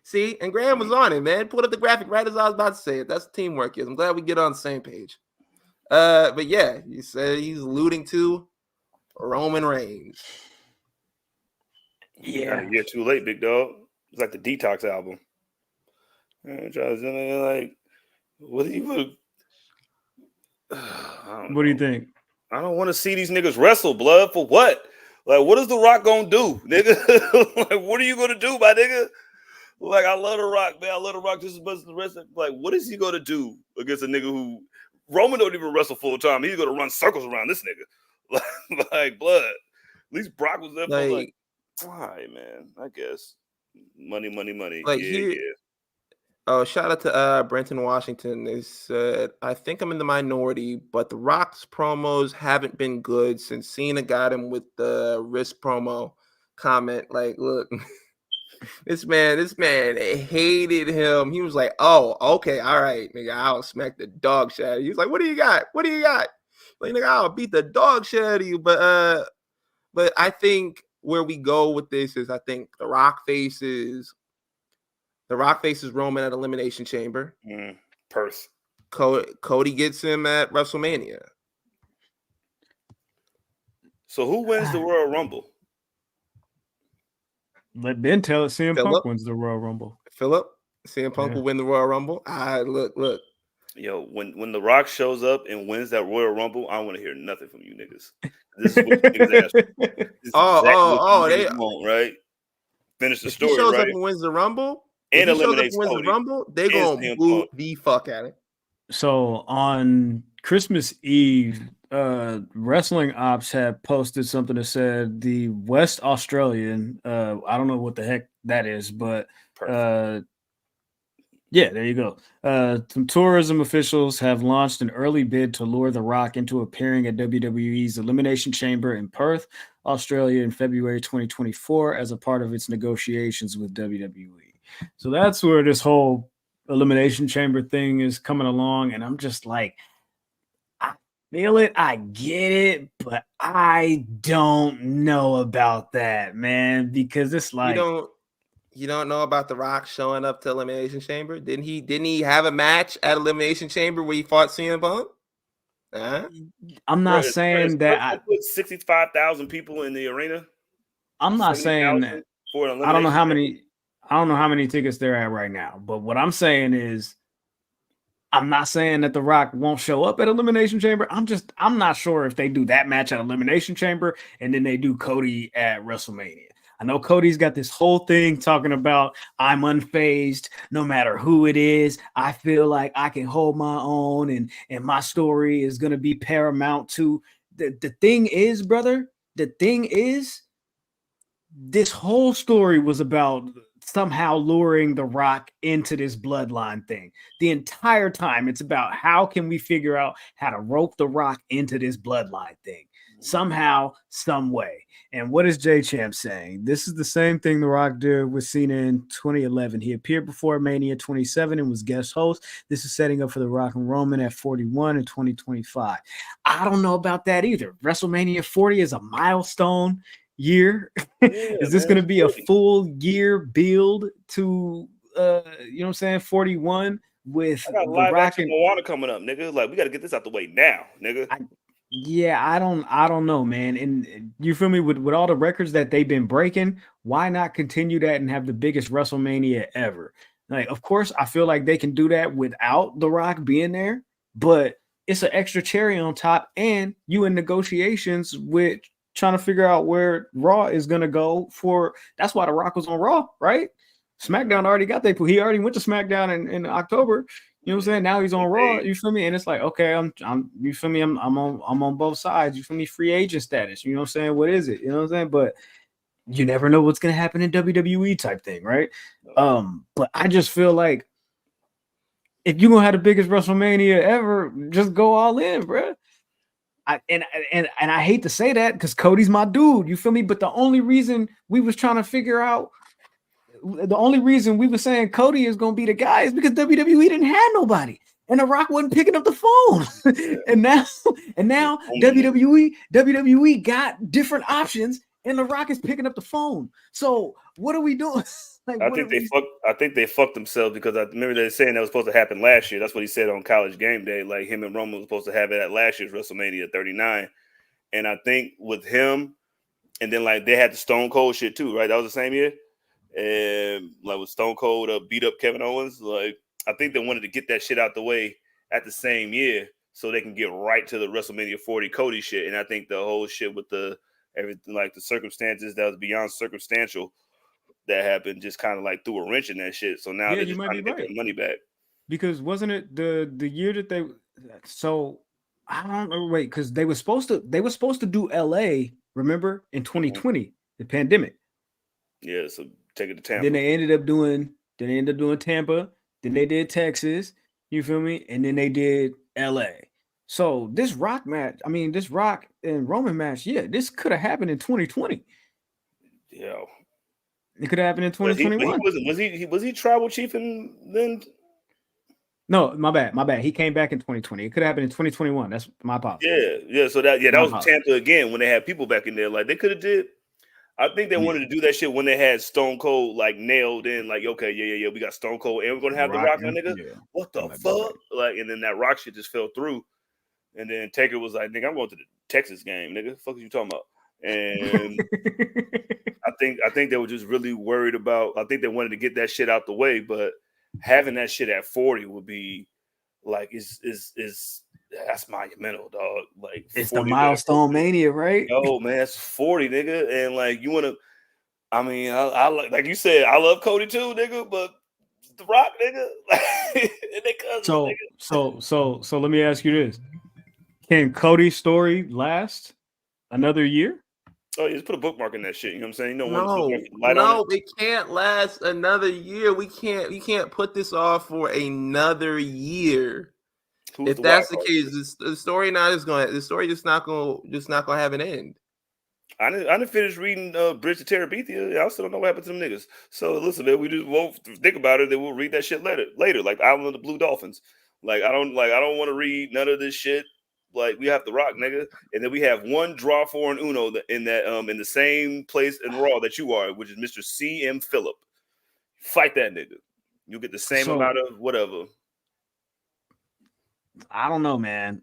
See, and Graham was on it, man. Pulled up the graphic right as I was about to say it. That's teamwork, is. I'm glad we get on the same page. But yeah, you said he's alluding to Roman Reigns. Yeah, you're too late, big dog. It's like the Detox album. Like, what do you? What do you think? I don't want to see these niggas wrestle, blood. For what? Like, what is The Rock gonna do, nigga? Like, what are you gonna do, my nigga? Like, I love The Rock, man. I love The Rock just as much as the rest of. Like, what is he gonna do against a nigga who Roman don't even wrestle full time? He's gonna run circles around this nigga. Like blood. At least Brock was there for like, why, man? I guess money. Like yeah. Oh, shout out to Brenton Washington. They said, I think I'm in the minority, but The Rock's promos haven't been good since Cena got him with the wrist promo comment. Like, look, this man hated him. He was like, oh, okay, all right, nigga, I'll smack the dog shit out of you. He's like, what do you got? Like, nigga, I'll beat the dog shit out of you. But I think where we go with this is I think The Rock faces Roman at Elimination Chamber. Perth. Cody gets him at WrestleMania. So who wins the Royal Rumble? Let Ben tell it. CM Punk wins the Royal Rumble. CM Punk will win the Royal Rumble. Look. Yo, when The Rock shows up and wins that Royal Rumble, I don't want to hear nothing from you niggas. This is what you niggas ask for. They won't, right? Finish the story, he shows right? up and wins the Rumble. And eliminates Cody. The Rumble, they gonna boo the fuck at it. So on Christmas Eve, Wrestling Ops had posted something that said the West Australian, I don't know what the heck that is, but yeah, there you go. Some tourism officials have launched an early bid to lure The Rock into appearing at WWE's Elimination Chamber in Perth, Australia in February 2024 as a part of its negotiations with WWE. So that's where this whole Elimination Chamber thing is coming along. And I'm just like, I feel it. I get it. But I don't know about that, man, because it's like. You don't know about The Rock showing up to Elimination Chamber? Didn't he have a match at Elimination Chamber where he fought CM Punk? I'm not saying that I put 65,000 people in the arena. I'm not saying that. I don't know how many tickets they're at right now, but what I'm saying is I'm not saying that The Rock won't show up at Elimination Chamber. I'm not sure if they do that match at Elimination Chamber and then they do Cody at WrestleMania. I know Cody's got this whole thing talking about I'm unfazed no matter who it is. I feel like I can hold my own and my story is going to be paramount to the thing is, brother, this whole story was about somehow luring The Rock into this bloodline thing. The entire time it's about how can we figure out how to rope The Rock into this bloodline thing somehow, some way. And what is J Champ saying? This is the same thing The Rock did with Cena in 2011. He appeared before Mania 27 and was guest host. This is setting up for The Rock and Roman at 41 in 2025. I don't know about that either. WrestleMania 40 is a milestone year. Is this going to be a full year build to, 41 with I got The live Rock and Moana coming up, nigga? Like, we got to get this out the way now, nigga. I don't know, man. And you feel me with all the records that they've been breaking, why not continue that and have the biggest WrestleMania ever? Like, of course, I feel like they can do that without The Rock being there, but it's an extra cherry on top. And you in negotiations with trying to figure out where Raw is going to go for. That's why The Rock was on Raw, right? SmackDown already got he already went to SmackDown in October. You know what I'm saying? Now he's on Raw. You feel me? And it's like, okay, I'm you feel me? I'm on both sides. You feel me? Free agent status. You know what I'm saying? What is it? You know what I'm saying? But you never know what's gonna happen in WWE type thing, right? But I just feel like if you're gonna have the biggest WrestleMania ever, just go all in, bro. And I hate to say that because Cody's my dude, you feel me? But the only reason we was trying to figure out, the only reason we were saying Cody is gonna be the guy is because WWE didn't have nobody, and The Rock wasn't picking up the phone. and now WWE got different options, and The Rock is picking up the phone. So what are we doing? I think they fucked themselves because I remember they saying that was supposed to happen last year. That's what he said on College Game Day. Like him and Roman was supposed to have it at last year's WrestleMania 39. And I think with him, and then like they had the Stone Cold shit too, right? That was the same year. And like with Stone Cold beat up Kevin Owens. Like I think they wanted to get that shit out the way at the same year so they can get right to the WrestleMania 40 Cody shit. And I think the whole shit with everything like the circumstances that was beyond circumstantial that happened just kind of like threw a wrench in that shit. So now they're just trying to get their money back. Because wasn't it the year that they? So I don't know. Wait, because they were supposed to do LA. Remember in 2020, the pandemic. Yeah, so take it to Tampa. Then they ended up doing Tampa. Then they did Texas. You feel me? And then they did LA. So this Rock and Roman match, yeah, this could have happened in 2020. Yeah. It could have happened in 2021. Was he tribal chief then? No, my bad. He came back in 2020. It could have happened in 2021. That's my apologies. Yeah. So that was Tampa again when they had people back in there. Like they could have did. I think they wanted to do that shit when they had Stone Cold like nailed in. Like okay, yeah. We got Stone Cold and we're gonna have the Rock, nigga. Yeah. What the fuck? Like and then that Rock shit just fell through. And then Taker was like, nigga, I'm going to the Texas game, nigga. The fuck are you talking about? And I think they were just really worried about. I think they wanted to get that shit out the way, but having that shit at 40 would be like is that's monumental, dog. Like it's the milestone mania, right? Oh man, that's 40, nigga, and like you want to. I mean, I like you said, I love Cody too, nigga, but The Rock, nigga, and they cousins, nigga. So let me ask you this: can Cody's story last another year? Oh, you just put a bookmark in that shit. You know what I'm saying? No, it can't last another year. We can't put this off for another year. If that's the case, the story just not gonna have an end. I didn't finish reading Bridge to Terabithia. I still don't know what happened to them niggas. So listen, man, we just won't think about it. Then we'll read that shit later, like Island of the Blue Dolphins. Like I don't want to read none of this shit. Like we have The Rock, nigga, and then we have one draw for an Uno in the same place in Raw that you are, which is Mr. CM Phillip. Fight that nigga. You'll get the same amount of whatever. I don't know, man.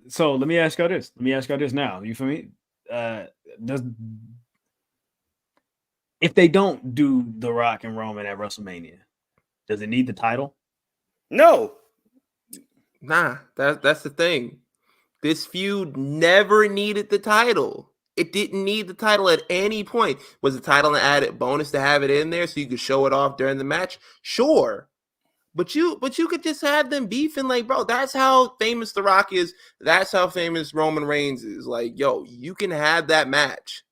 So let me ask you this. Now. You feel me? If they don't do The Rock and Roman at WrestleMania, does it need the title? No. Nah, that's the thing. This feud never needed the title. It didn't need the title at any point. Was the title an added bonus to have it in there so you could show it off during the match? Sure. But you could just have them beefing like, bro, that's how famous The Rock is. That's how famous Roman Reigns is. Like, yo, you can have that match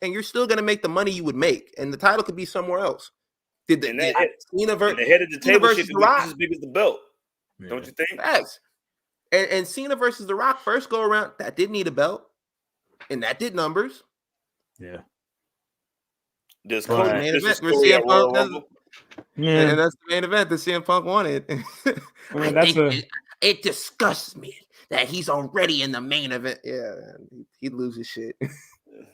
and you're still going to make the money you would make. And the title could be somewhere else. The head of the table shit could be as big as the belt. Yeah. Don't you think? Facts. And Cena versus The Rock first go around, that did need a belt. And that did numbers. Yeah. Does Cody main event for CM Punk? Yeah. And that's the main event that CM Punk wanted. It disgusts me that he's already in the main event. Yeah, he'd lose his shit.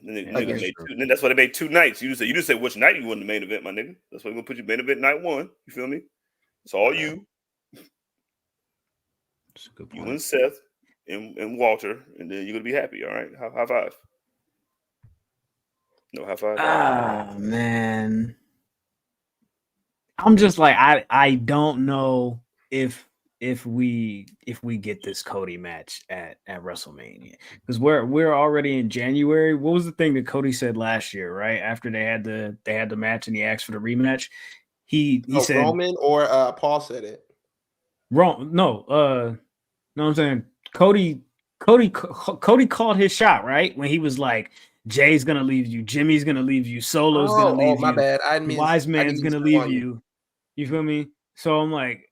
Then that's why they made 2 nights. You just say which night you won the main event, my nigga. That's why we're gonna put you main event night 1. You feel me? It's all you. You and Seth and Walter, and then you're gonna be happy. All right, high five. No high five. Ah, man. I'm just like I don't know if we get this Cody match at WrestleMania because we're already in January. What was the thing that Cody said last year? Right after they had the match and he asked for the rematch, he said Roman or Paul said it. Wrong. No, know what I'm saying? Cody called his shot, right? When he was like, Jay's gonna leave you, Jimmy's gonna leave you, Solo's gonna leave my you, bad. Wise Man's gonna leave you. You feel me? So I'm like,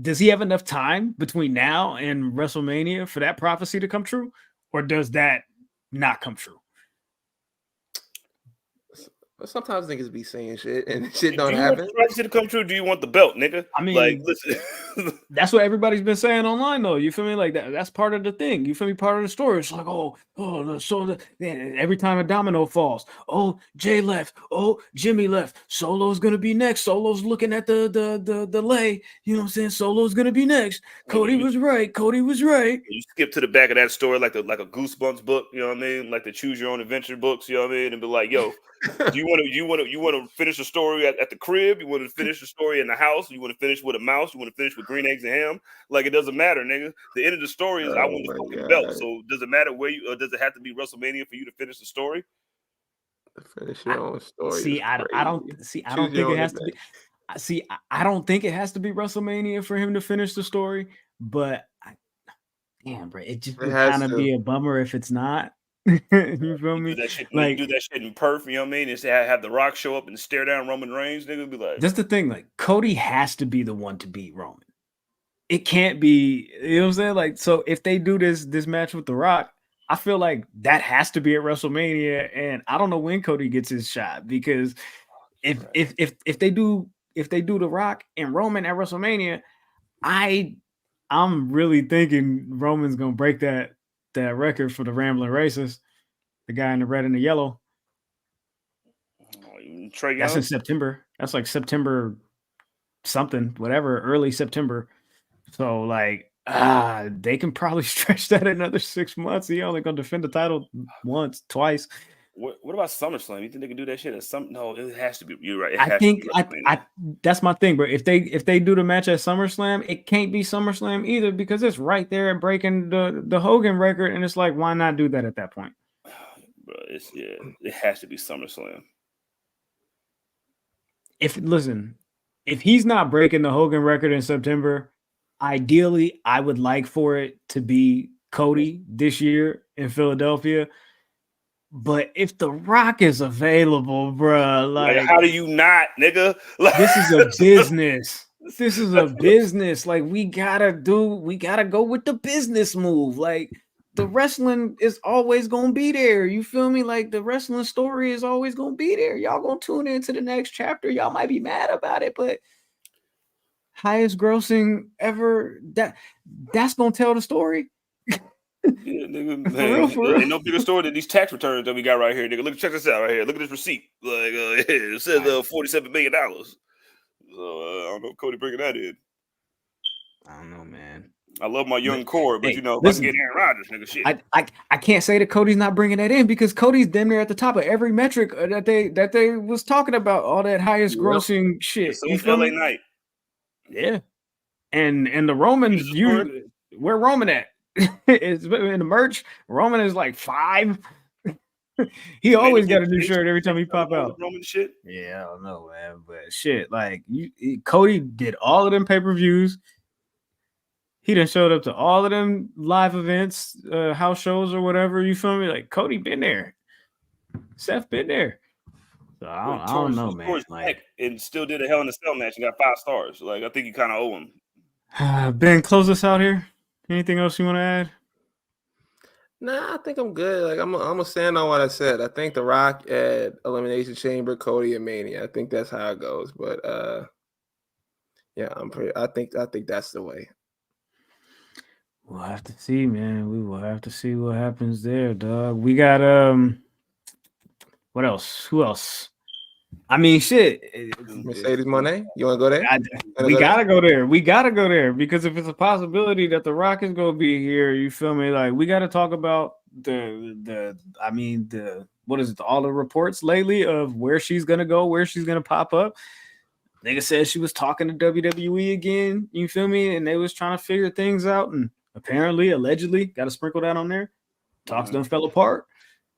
does he have enough time between now and WrestleMania for that prophecy to come true? Or does that not come true? Sometimes niggas be saying shit and shit don't do you happen. want the prophecy to come true? Do you want the belt, nigga? I mean, like, listen. That's what everybody's been saying online, though. You feel me? Like that's part of the thing. You feel me? Part of the story. It's like, every time a domino falls, Jay left, Jimmy left, Solo's gonna be next. Solo's looking at the lay. You know what I'm saying? Solo's gonna be next. Cody was right. You skip to the back of that story like a Goosebumps book. You know what I mean? Like the Choose Your Own Adventure books. You know what I mean? And be like, yo. Do you want to finish the story at the crib? You want to finish the story in the house? You want to finish with a mouse? You want to finish with green eggs and ham? Like, it doesn't matter, nigga. The end of the story is I want the fucking belt. So does it matter where you? Or does it have to be WrestleMania for you to finish the story? Finish your own story. See, I don't think it has to be. See, I don't think it has to be WrestleMania for him to finish the story. But damn, bro, it just would kind of be a bummer if it's not. You feel me? Do that shit, like do that shit in Perth, you know what I mean? And have The Rock show up and stare down Roman Reigns, nigga. Be like, that's the thing. Like, Cody has to be the one to beat Roman. It can't be. You know what I'm saying? Like, so if they do this match with The Rock, I feel like that has to be at WrestleMania, and I don't know when Cody gets his shot, because if they do The Rock and Roman at WrestleMania, I'm really thinking Roman's gonna break that record for the Rambling Racist, the guy in the red and the yellow. That's in September. That's like September something, whatever, early September. So like, they can probably stretch that another 6 months. He only gonna defend the title once, twice. What about SummerSlam? You think they can do that shit at some? No, it has to be. You're right. I think that's my thing, bro. If they do the match at SummerSlam, it can't be SummerSlam either, because it's right there at breaking the Hogan record, and it's like, why not do that at that point? Bro, it has to be SummerSlam. If he's not breaking the Hogan record in September, ideally, I would like for it to be Cody this year in Philadelphia. But if The Rock is available, bro, like how do you not, nigga? This is a business. This is a business. Like, we gotta go with the business move. Like, the wrestling is always gonna be there. You feel me? Like, the wrestling story is always gonna be there. Y'all gonna tune into the next chapter. Y'all might be mad about it, but highest grossing ever, that's gonna tell the story. Yeah, nigga, man, for real. Ain't no bigger story than these tax returns that we got right here, nigga. Check this out right here. Look at this receipt. Like, it says $47 million. So I don't know if Cody bringing that in. I don't know, man. I love my young core, but hey, if I can get Aaron Rodgers, nigga, shit. I can't say that Cody's not bringing that in, because Cody's damn near at the top of every metric that they was talking about, all that highest grossing shit. So it's LA Knight. Yeah, and the Romans, where Roman at? It's in the merch. Roman is like 5. He always got a new shirt every time he pop out. Roman shit. Yeah, I don't know, man, but shit, like Cody did all of them pay-per-views. He done showed up to all of them live events, house shows or whatever. You feel me? Like, Cody been there. Seth been there. So I don't know, man. Like, and still did a Hell in a Cell match and got 5 stars. Like, I think you kind of owe him. Ben, close us out here. Anything else you want to add? Nah, I think I'm good. Like, I'm gonna stand on what I said. I think The Rock at Elimination Chamber, Cody at Mania. I think that's how it goes. But yeah, I think that's the way. We'll have to see, man. We will have to see what happens there, dog. We got what else? Who else? I mean, shit. Mercedes Moné. You want to go there? We gotta go there. We gotta go there, because if it's a possibility that The Rock is gonna be here, you feel me? Like, we gotta talk about what is it? All the reports lately of where she's gonna go, where she's gonna pop up. Nigga said she was talking to WWE again. You feel me? And they was trying to figure things out, and apparently, allegedly, got to sprinkle that on there. Talks done fell apart,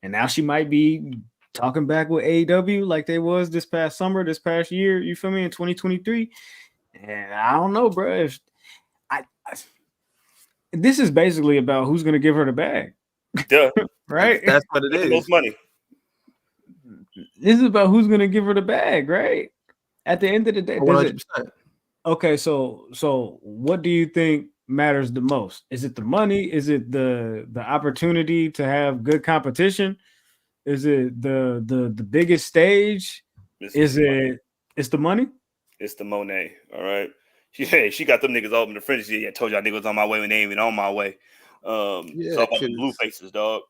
and now she might be talking back with AEW like they was this past summer, this past year, you feel me, in 2023. And I don't know, bro. This is basically about who's going to give her the bag. Duh. Right? That's what it Get the is. most money. This is about who's going to give her the bag, right? At the end of the day, 100%. Okay, so what do you think matters the most? Is it the money? Is it the opportunity to have good competition? Is it the biggest stage? It's the money? It's the Moné, all right. She got them niggas all in the fringes. Yeah, I told y'all niggas on my way when they ain't even on my way. It's all about the blue faces, dog.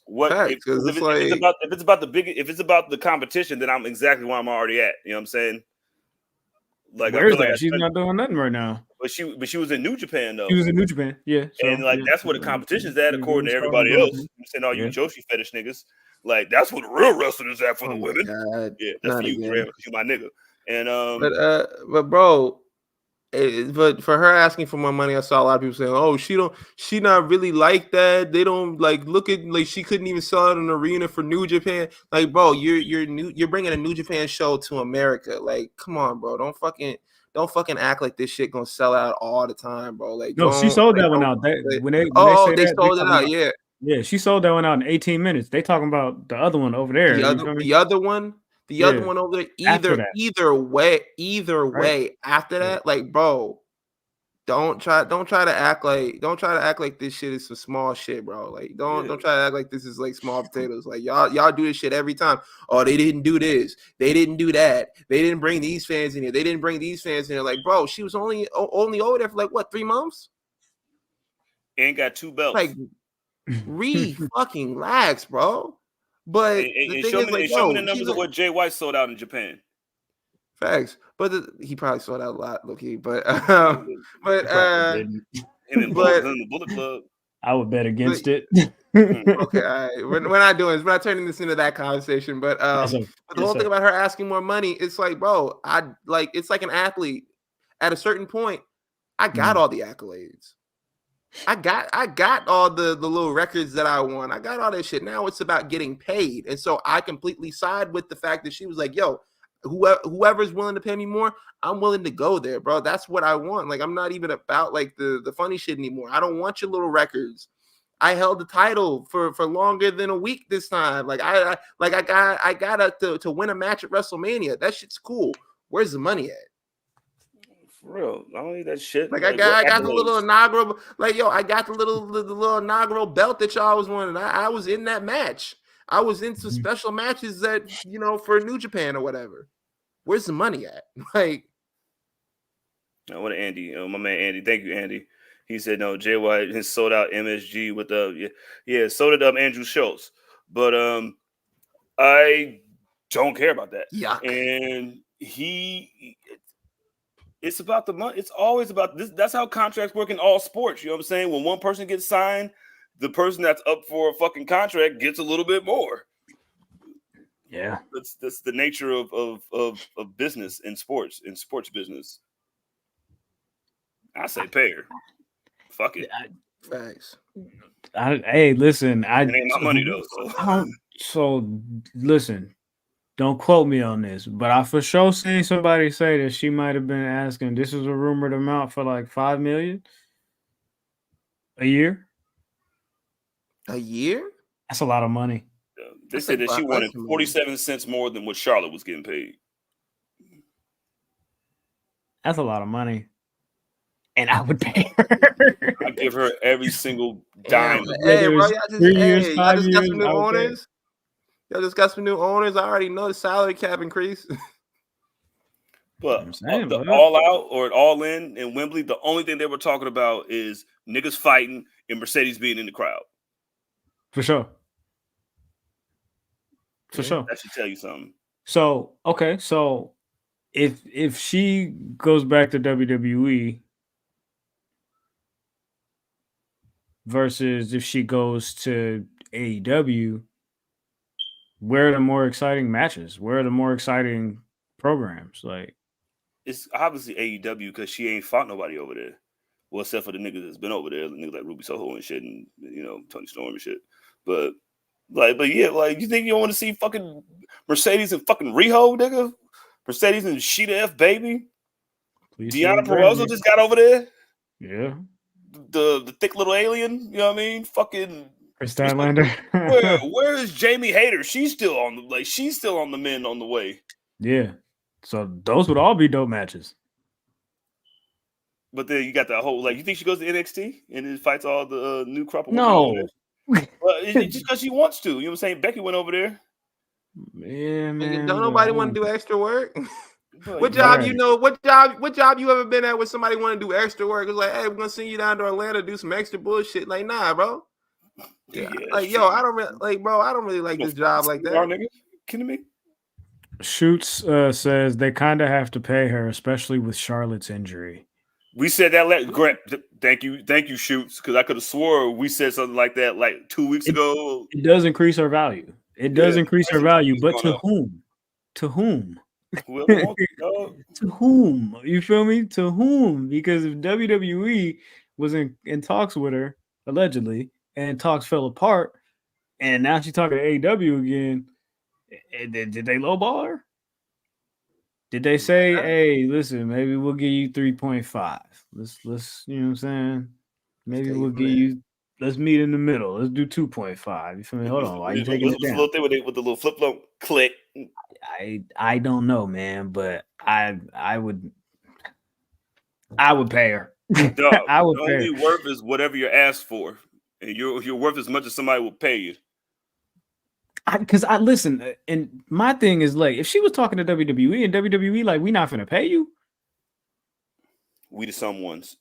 What if it's about the competition, then I'm exactly where I'm already at. You know what I'm saying? Like, where is that? She's not doing nothing right now. But she was in New Japan though. She was in New Japan, yeah. So, and like that's where the competition's at, according to everybody else. You saying all you Joshi fetish niggas, like that's where the real wrestling is at for the women. God. Yeah, that's for you, Graham, because you my nigga. And but bro, but for her asking for more money, I saw a lot of people saying, "Oh, she not really like that. They don't like look at like she couldn't even sell it in an arena for New Japan." Like, bro, you're bringing a New Japan show to America. Like, come on, bro, don't fucking act like this shit gonna sell out all the time, bro. Like, no, she sold that one out. They sold it out. Yeah, she sold that one out in 18 minutes. They talking about the other one over there. The other one over there. Either way. After that, like, bro, don't try to act like this shit is some small shit, bro. Like, don't try to act like this is like small potatoes. Like, y'all do this shit every time. Oh, they didn't do this. They didn't do that. They didn't bring these fans in here. They didn't bring these fans in here. Like, bro, she was only over there for like what, 3 months? And got 2 belts. Like, fucking relax, bro. But the thing is, like, show me the numbers of what Jay White sold out in Japan. Facts, but he probably sold out a lot, low-key. But him and the Bullet Club. I would bet against it. Okay, all right. We're not turning this into that conversation. But the whole thing about her asking more money, it's like, bro, it's like an athlete. At a certain point, I got all the accolades. I got all the little records that I won. I got all that shit. Now it's about getting paid. And so I completely side with the fact that she was like, yo, whoever's willing to pay me more, I'm willing to go there, bro. That's what I want. Like, I'm not even about like the funny shit anymore. I don't want your little records. I held the title for longer than a week this time. Like I got to win a match at WrestleMania. That shit's cool. Where's the money at? For real, I don't need that shit. Like, I got the little inaugural, like, yo, I got the little inaugural belt that y'all was wanting. I was in that match. I was into special matches that, for New Japan or whatever. Where's the money at? Like, I want Andy, my man Andy. Thank you, Andy. He said no. Jay White has sold out MSG with so did Andrew Schultz, but I don't care about that. Yuck. And it's about the money. It's always about this. That's how contracts work in all sports. You know what I'm saying? When one person gets signed, the person that's up for a fucking contract gets a little bit more. Yeah, that's the nature of business in sports business. I say pay her. Fuck it. Thanks. Hey, listen, it ain't my money though. So listen. Don't quote me on this, but I for sure seen somebody say that she might have been asking. This is a rumored amount for like $5 million a year. A year? That's a lot of money. They said that she wanted 47 cents more than what Charlotte was getting paid. That's a lot of money, and I would pay her. I give her every single dime. Hey, bro, y'all just got some new owners. Y'all just got some new owners. I already know the salary cap increase. But the all out or all in Wembley, the only thing they were talking about is niggas fighting and Mercedes being in the crowd. For sure. For sure. That should tell you something. So, okay. So if she goes back to WWE versus if she goes to AEW, where are the more exciting matches? Where are the more exciting programs? Like, it's obviously AEW because she ain't fought nobody over there. Well, except for the niggas that's been over there, the niggas like Ruby Soho and shit, and Tony Storm and shit. But yeah, like, you think you want to see fucking Mercedes and fucking Riho, nigga? Mercedes and Sheeta F, baby? Deanna Purrazzo just got over there. Yeah. The thick little alien, you know what I mean? Fucking Chris Statlander. Where is Jamie Hayter? She's still on the men on the way. Yeah. So those would all be dope matches. But then you got the whole you think she goes to NXT and then fights all the new crop of no. women? Well, it's just because she wants to. You know what I'm saying? Becky went over there. Yeah, man. Don't nobody want to do extra work? But What job what job you ever been at where somebody want to do extra work? It's like, hey, we're gonna send you down to Atlanta to do some extra bullshit. Like, nah, bro. Yeah, I don't really like this job like that. Nigga, kidding me? Shoots says they kind of have to pay her, especially with Charlotte's injury. We said that. Grant, thank you, Shoots, because I could have swore we said something like that 2 weeks ago. It does increase her value. It does increase her value, but to whom? To whom? To whom? You feel me? To whom? Because if WWE was in talks with her, allegedly, and talks fell apart, and now she's talking to AEW again, did they lowball her? Did they say, hey, listen, maybe we'll give you 3.5? Let's you know what I'm saying? Maybe we'll give you, let's meet in the middle. Let's do 2.5. You feel me? Hold on. Why are you taking it down? Little thing with the little flip-flop click. I don't know, man, but I would pay her. Dog, I would pay only her. worth is whatever you're asked for. And you're worth as much as somebody will pay you. Because I listen, and my thing is if she was talking to WWE and WWE we not finna pay you. We the someones.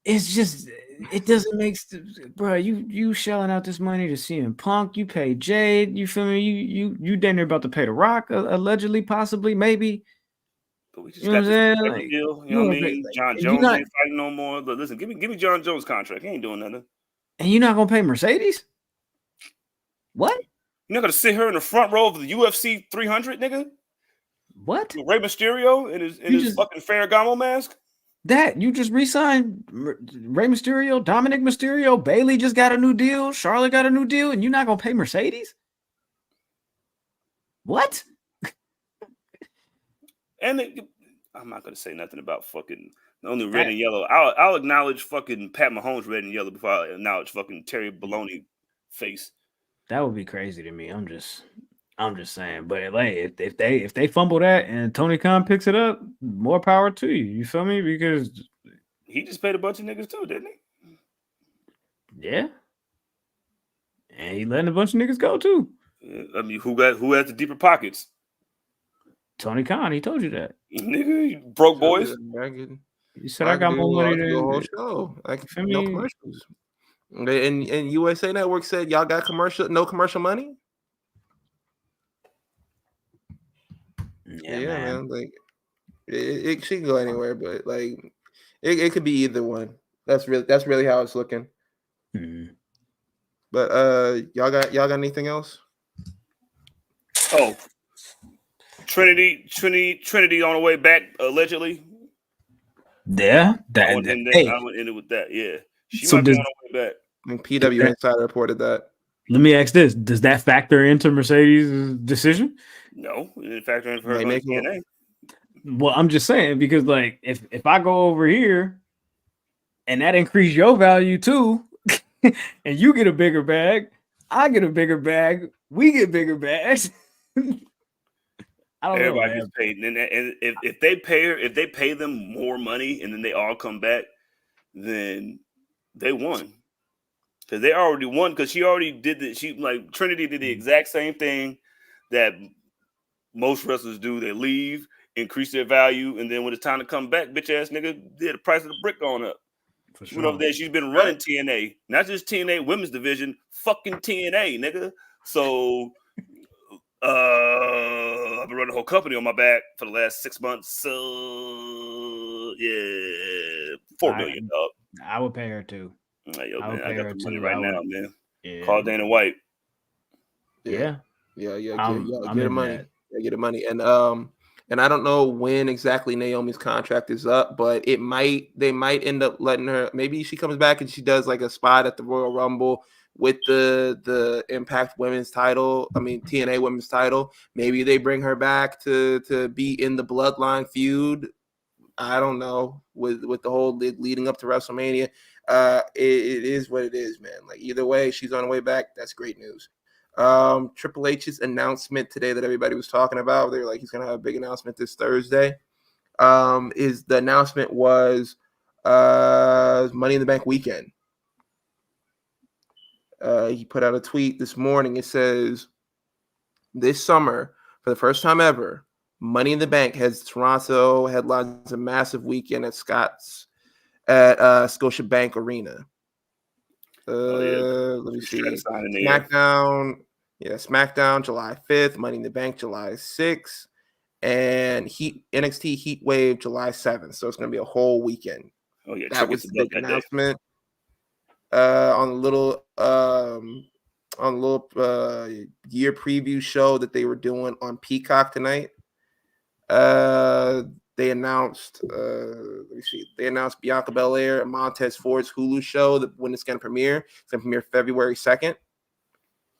It's just it doesn't make bro. You shelling out this money to CM Punk. You pay Jade. You feel me? You damn near about to pay The Rock allegedly, possibly, maybe. But we just got this deal. You know what I mean? John Jones ain't fighting no more. But listen, give me John Jones' contract. He ain't doing nothing. And you're not gonna pay Mercedes? What? You're not gonna sit her in the front row of the UFC 300, nigga? What? With Rey Mysterio in his fucking Ferragamo mask? That you just re-signed Rey Mysterio, Dominic Mysterio, Bailey just got a new deal, Charlotte got a new deal, and you're not gonna pay Mercedes? What? And I'm not gonna say nothing about fucking only red and yellow. I'll acknowledge fucking Pat Mahomes red and yellow before I acknowledge fucking Terry Baloney face. That would be crazy to me. I'm just saying. But if they fumble that and Tony Khan picks it up, more power to you. You feel me? Because he just paid a bunch of niggas too, didn't he? Yeah. And he letting a bunch of niggas go too. I mean, who has the deeper pockets? Tony Khan, he told you that. Nigga, you broke boys. You said I got more money than the whole show. No commercials. And USA Network said y'all got no commercial money. Yeah, man. It should go anywhere, but it could be either one. That's really how it's looking. Mm-hmm. But y'all got anything else? Oh, Trinity on the way back allegedly. Yeah, I went in it with that. Yeah, she might be on her way back. I mean, PW Insider reported that. Let me ask this: does that factor into Mercedes' decision? No, it didn't factor in for her TNA. Well, I'm just saying because if I go over here and that increase your value too, and you get a bigger bag, I get a bigger bag, we get bigger bags. Everybody gets paid, and if they pay them more money, and then they all come back, then they won because they already won because she already did it. Trinity did the exact same thing that most wrestlers do. They leave, increase their value, and then when it's time to come back, bitch ass nigga did the price of the brick going up. For sure. Over there, she's been running TNA, not just TNA women's division, fucking TNA, nigga. So. I've been running the whole company on my back for the last 6 months. So yeah, $4 million. I would pay her too. Yo, man, I got the money right now, man. Yeah. Call Dana White. Yeah. Get her money. Yeah, get her money. And I don't know when exactly Naomi's contract is up, but they might end up letting her. Maybe she comes back and she does a spot at the Royal Rumble with the Impact Women's title. I mean TNA Women's title. Maybe they bring her back to be in the Bloodline feud I don't know. With the whole leading up to WrestleMania, it is what it is, man. Like either way, she's on her way back. That's great news. Triple H's announcement today that everybody was talking about. They're like, he's gonna have a big announcement this Thursday. Is the announcement was Money in the Bank weekend. He put out a tweet this morning. It says, this summer, for the first time ever, Money in the Bank has Toronto headlines a massive weekend at Scotiabank Arena. Let me see. SmackDown. Yeah, SmackDown July 5th, Money in the Bank July 6th, and NXT Heat Wave July 7th. So it's going to be a whole weekend. Oh yeah, that was the big announcement. On a little year preview show that they were doing on Peacock tonight. They announced They announced Bianca Belair and Montez Ford's Hulu show when it's going to premiere. It's going to premiere February 2nd.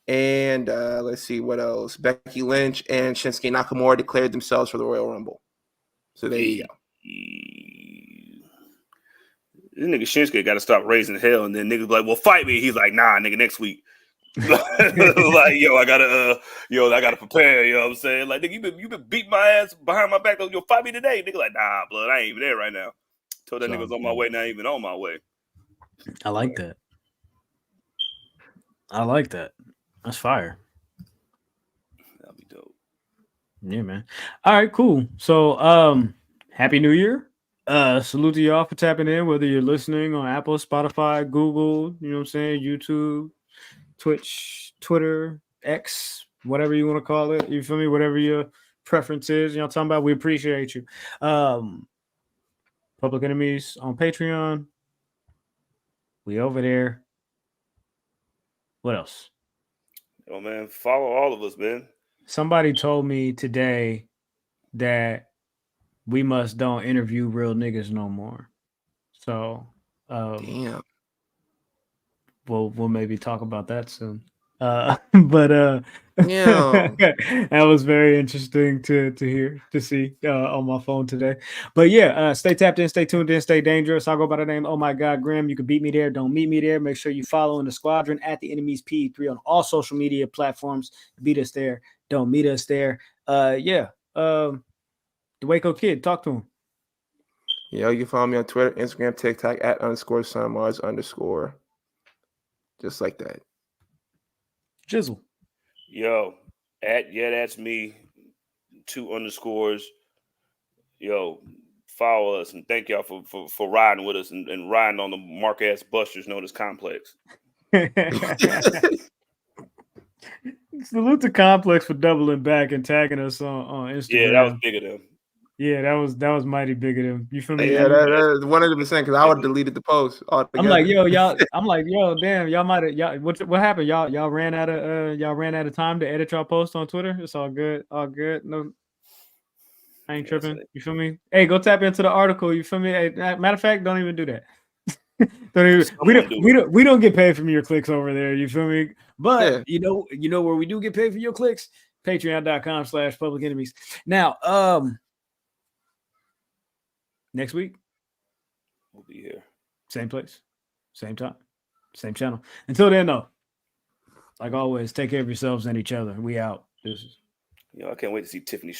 And let's see what else. Becky Lynch and Shinsuke Nakamura declared themselves for the Royal Rumble. So there you go. This nigga Shinsuke got to stop raising hell, and then niggas be like, "Well, fight me." He's like, "Nah, nigga, next week." Like, I gotta prepare. You know what I'm saying? Like, nigga, you been beating my ass behind my back. You'll fight me today, nigga. Like, nah, blood, I ain't even there right now. Told that nigga's on my way, not even on my way. I like that. That's fire. That'll be dope. Yeah, man. All right, cool. So, Happy New Year. Salute to y'all for tapping in, whether you're listening on Apple, Spotify, Google, you know what I'm saying, YouTube, Twitch, Twitter, X, whatever you want to call it. You feel me? Whatever your preference is, you know what I'm talking about? We appreciate you. Public Enemies on Patreon. We over there. What else? Oh man, follow all of us, man. Somebody told me today that we don't interview real niggas no more. So, damn. We'll maybe talk about that soon. But yeah, that was very interesting to see on my phone today. But yeah, stay tapped in, stay tuned in, stay dangerous. I'll go by the name Oh My God Grim. You can beat me there, don't meet me there. Make sure you follow in the squadron at the Enemies P3 on all social media platforms. Beat us there, don't meet us there. The Waco Kid, talk to him. Yo, you can follow me on Twitter, Instagram, TikTok at _SunMars_. Just like that. Jizzle. Yo, that's me. 2 underscores. Yo, follow us and thank y'all for riding with us and riding on the mark ass busters known as Complex. Salute to Complex for doubling back and tagging us on Instagram. Yeah, that was big of them. Yeah, that was mighty big of them. You feel me? Yeah, that's 100% because I would have deleted the post altogether. I'm like, yo, damn, y'all might have what happened? Y'all ran out of time to edit y'all post on Twitter. It's all good. No, I ain't tripping. You feel me? Hey, go tap into the article. You feel me? Hey, matter of fact, don't even do that. We don't get paid from your clicks over there. You feel me? But you know where we do get paid for your clicks? Patreon.com/Public Enemies. Now, next week, we'll be here. Same place, same time, same channel. Until then, though, like always, take care of yourselves and each other. We out. I can't wait to see Tiffany